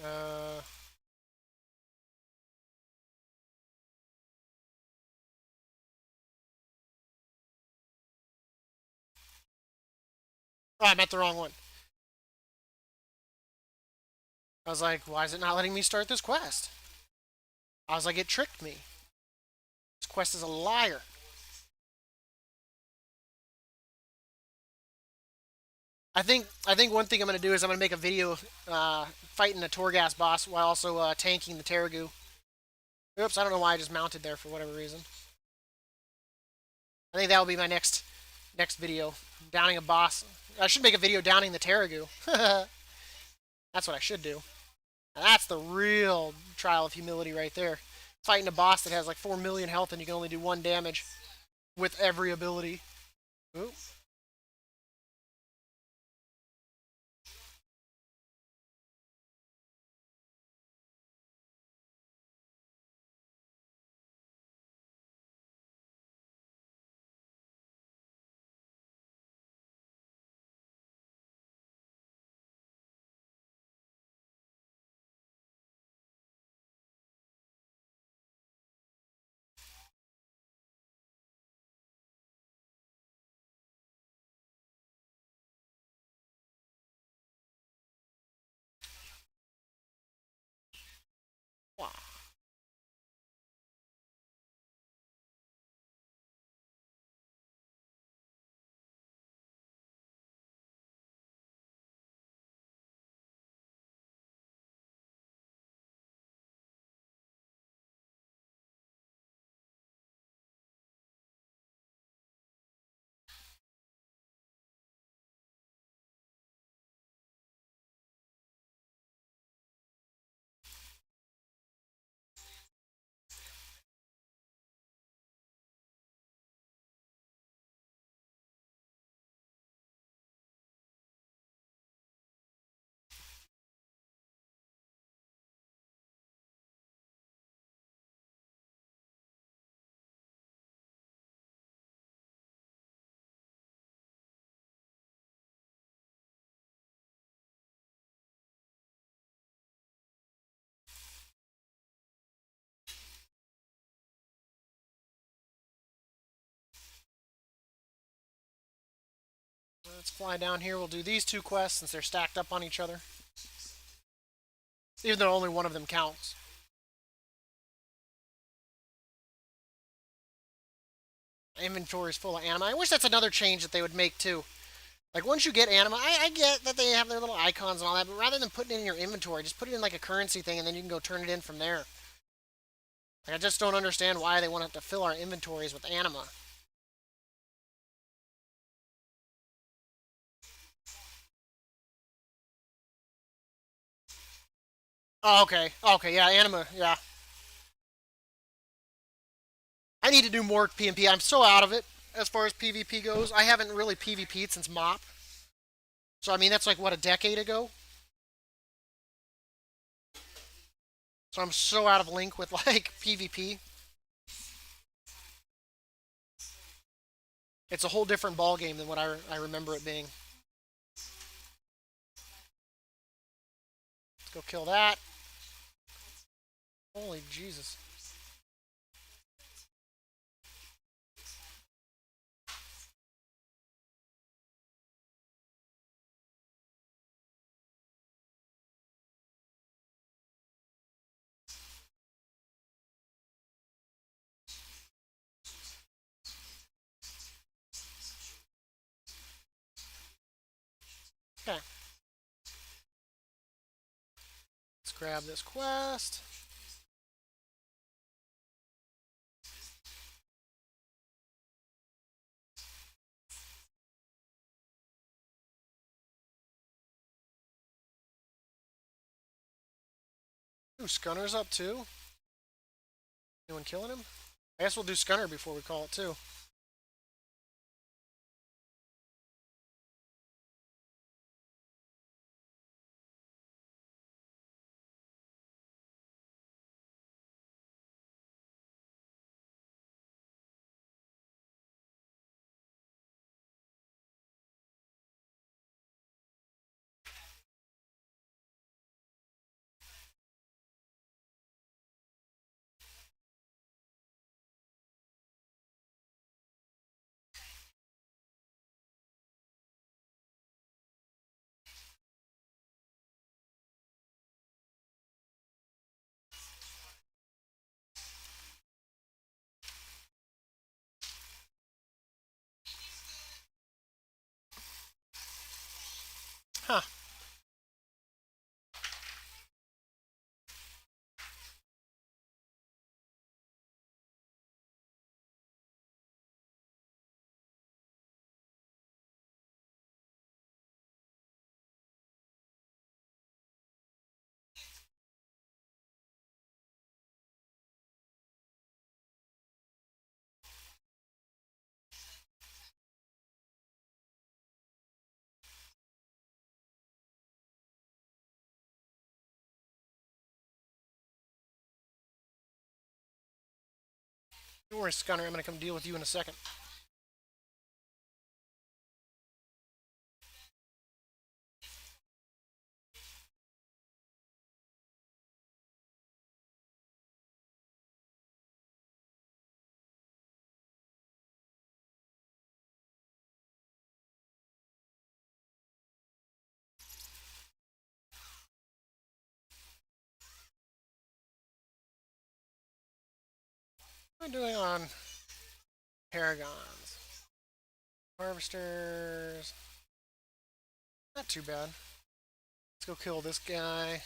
Uh, oh, I meant the wrong one. I was like, why is it not letting me start this quest? I was like, it tricked me. This quest is a liar. I think one thing I'm gonna do is I'm gonna make a video fighting a Torghast boss while also tanking the Terragu. Oops, I don't know why I just mounted there for whatever reason. I think that will be my next video. Downing a boss. I should make a video downing the Terragu. That's what I should do. Now that's the real trial of humility right there. Fighting a boss that has like 4 million health and you can only do 1 damage with every ability. Ooh. Wow. Let's fly down here. We'll do these two quests since they're stacked up on each other. Even though only one of them counts. Inventory's full of anima. I wish that's another change that they would make too. Like once you get anima, I get that they have their little icons and all that, but rather than putting it in your inventory, just put it in like a currency thing and then you can go turn it in from there. Like, I just don't understand why they want to fill our inventories with anima. Oh, okay. Okay, yeah, anima, yeah. I need to do more PvP. I'm so out of it as far as PvP goes. I haven't really PvP'd since MOP. So, I mean, that's like, what, a decade ago? So I'm so out of link with, like, PvP. It's a whole different ball game than what I remember it being. Let's go kill that. Holy Jesus. Okay. Let's grab this quest. Ooh, Scunner's up too. Anyone killing him? I guess we'll do Scunner before we call it too. Huh. Don't worry, Scunner. I'm gonna come deal with you in a second. What am I doing on Paragons? Harvesters. Not too bad. Let's go kill this guy.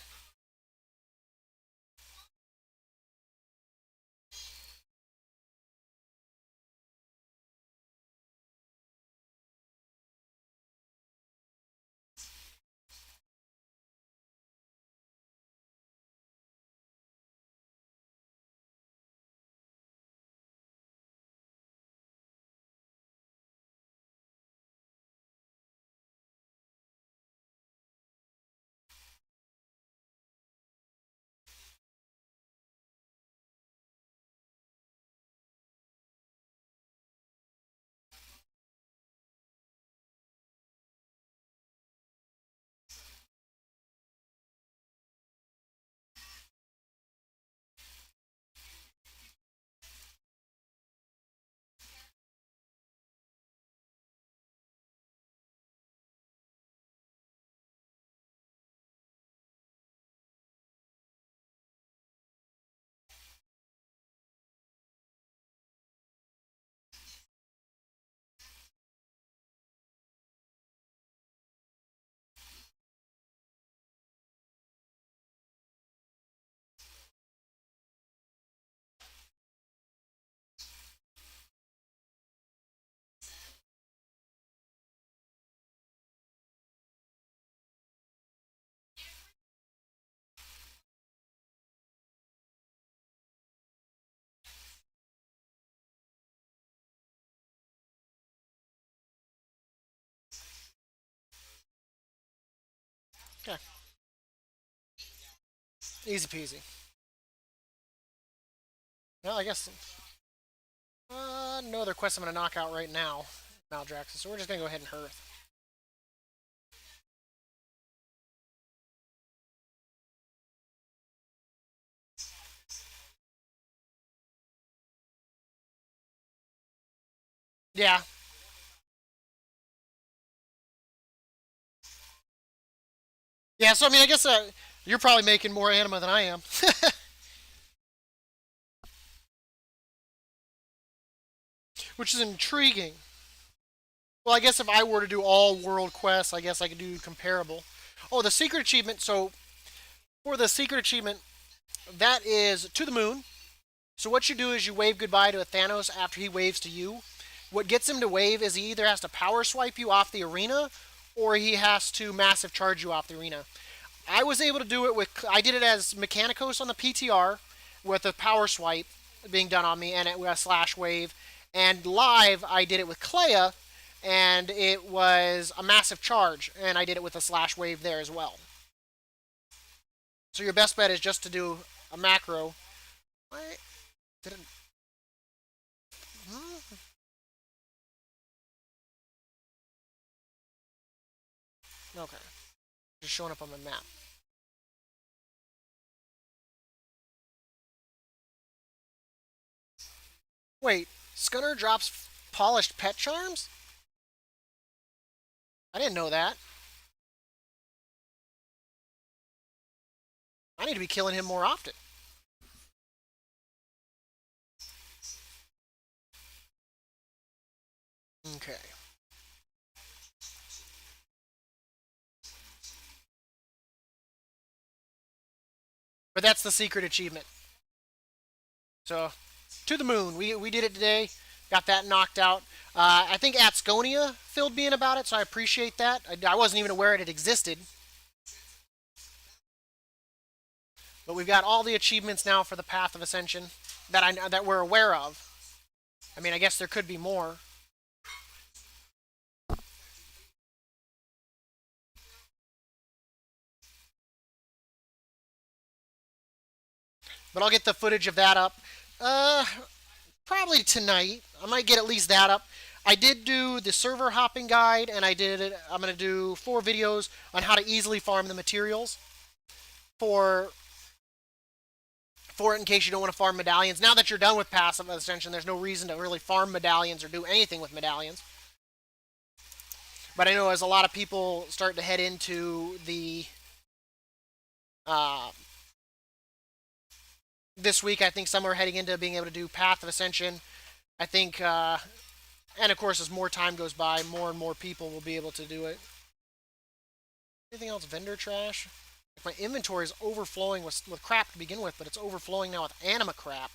Okay. Easy peasy. Well, I guess no other quests I'm going to knock out right now, Maldraxxus. So we're just going to go ahead and Hearth. Yeah. Yeah, so I mean, I guess you're probably making more anima than I am. Which is intriguing. Well, I guess if I were to do all world quests, I guess I could do comparable. Oh, the secret achievement. So for the secret achievement, that is to the moon. So what you do is you wave goodbye to a Thanos after he waves to you. What gets him to wave is he either has to power swipe you off the arena, or he has to massive charge you off the arena. I was able to do it with. I did it as Mechanicos on the PTR with a power swipe being done on me and it with a slash wave. And live, I did it with Clea, and it was a massive charge, and I did it with a slash wave there as well. So your best bet is just to do a macro. Wait, did it? Hmm? Okay, just showing up on my map. Wait, Scunner drops polished pet charms? I didn't know that. I need to be killing him more often. Okay. But that's the secret achievement. So, to the moon. We did it today. Got that knocked out. I think Atsgonia filled me in about it, so I appreciate that. I wasn't even aware it existed. But we've got all the achievements now for the Path of Ascension that we're aware of. I mean, I guess there could be more. But I'll get the footage of that up. Probably tonight. I might get at least that up. I did do the server hopping guide, and I'm going to do 4 videos on how to easily farm the materials for it in case you don't want to farm medallions. Now that you're done with passive ascension, there's no reason to really farm medallions or do anything with medallions. But I know as a lot of people start to head into uh, this week, I think some are heading into being able to do Path of Ascension. I think, and of course, as more time goes by, more and more people will be able to do it. Anything else? Vendor trash? My inventory is overflowing with crap to begin with, but it's overflowing now with anima crap.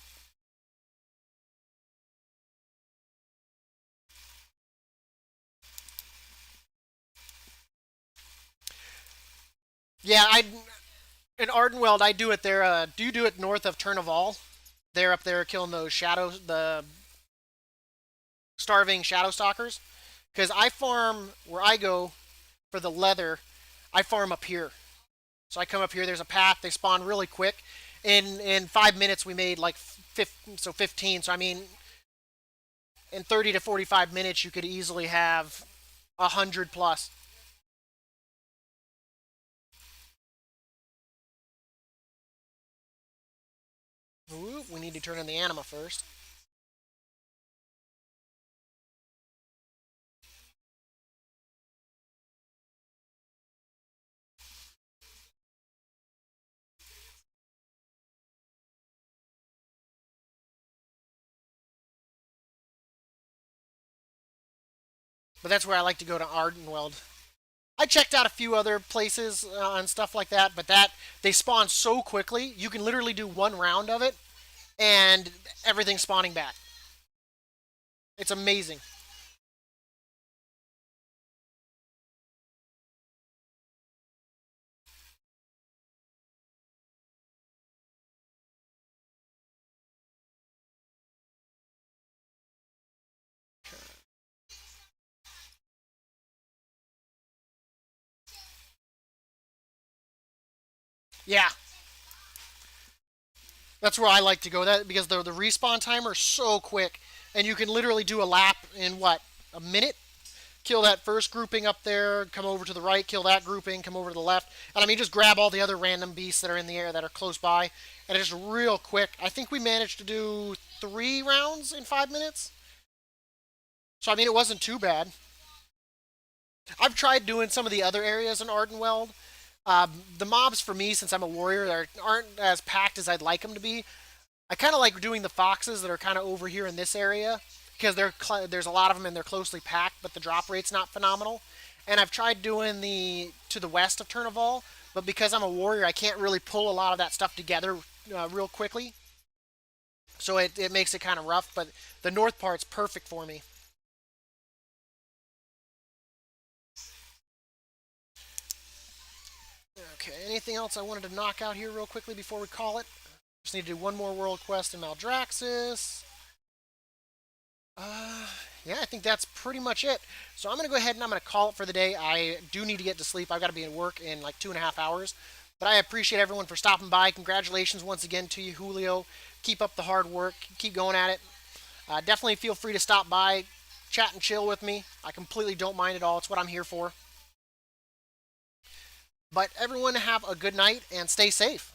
Yeah, I in Ardenweld, I do it there. Do you do it north of Turn of All? They're up there killing those shadows, the starving shadow stalkers. Because I farm where I go for the leather. I farm up here, so I come up here. There's a path. They spawn really quick. In 5 minutes, we made like 15. So I mean, in 30 to 45 minutes, you could easily have 100 plus. Ooh, we need to turn in the anima first. But that's where I like to go to Ardenweld. I checked out a few other places and stuff like that, but that they spawn so quickly. You can literally do one round of it, and everything's spawning back. It's amazing. Yeah, that's where I like to go. That because the respawn timer is so quick, and you can literally do a lap in what, a minute. Kill that first grouping up there, come over to the right, kill that grouping, come over to the left, and I mean just grab all the other random beasts that are in the air that are close by, and it's just real quick. I think we managed to do 3 rounds in 5 minutes, so I mean it wasn't too bad. I've tried doing some of the other areas in Ardenweld. The mobs for me, since I'm a warrior, aren't as packed as I'd like them to be. I kind of like doing the foxes that are kind of over here in this area because there's a lot of them and they're closely packed, but the drop rate's not phenomenal. And I've tried doing the to the west of Turnival, but because I'm a warrior, I can't really pull a lot of that stuff together real quickly. So it makes it kind of rough, but the north part's perfect for me. Okay, anything else I wanted to knock out here real quickly before we call it? Just need to do one more world quest in Maldraxxus. Uh, yeah, I think that's pretty much it. So I'm going to go ahead and I'm going to call it for the day. I do need to get to sleep. I've got to be at work in like 2.5 hours. But I appreciate everyone for stopping by. Congratulations once again to you, Julio. Keep up the hard work. Keep going at it. Definitely feel free to stop by, chat and chill with me. I completely don't mind at all. It's what I'm here for. But everyone have a good night and stay safe.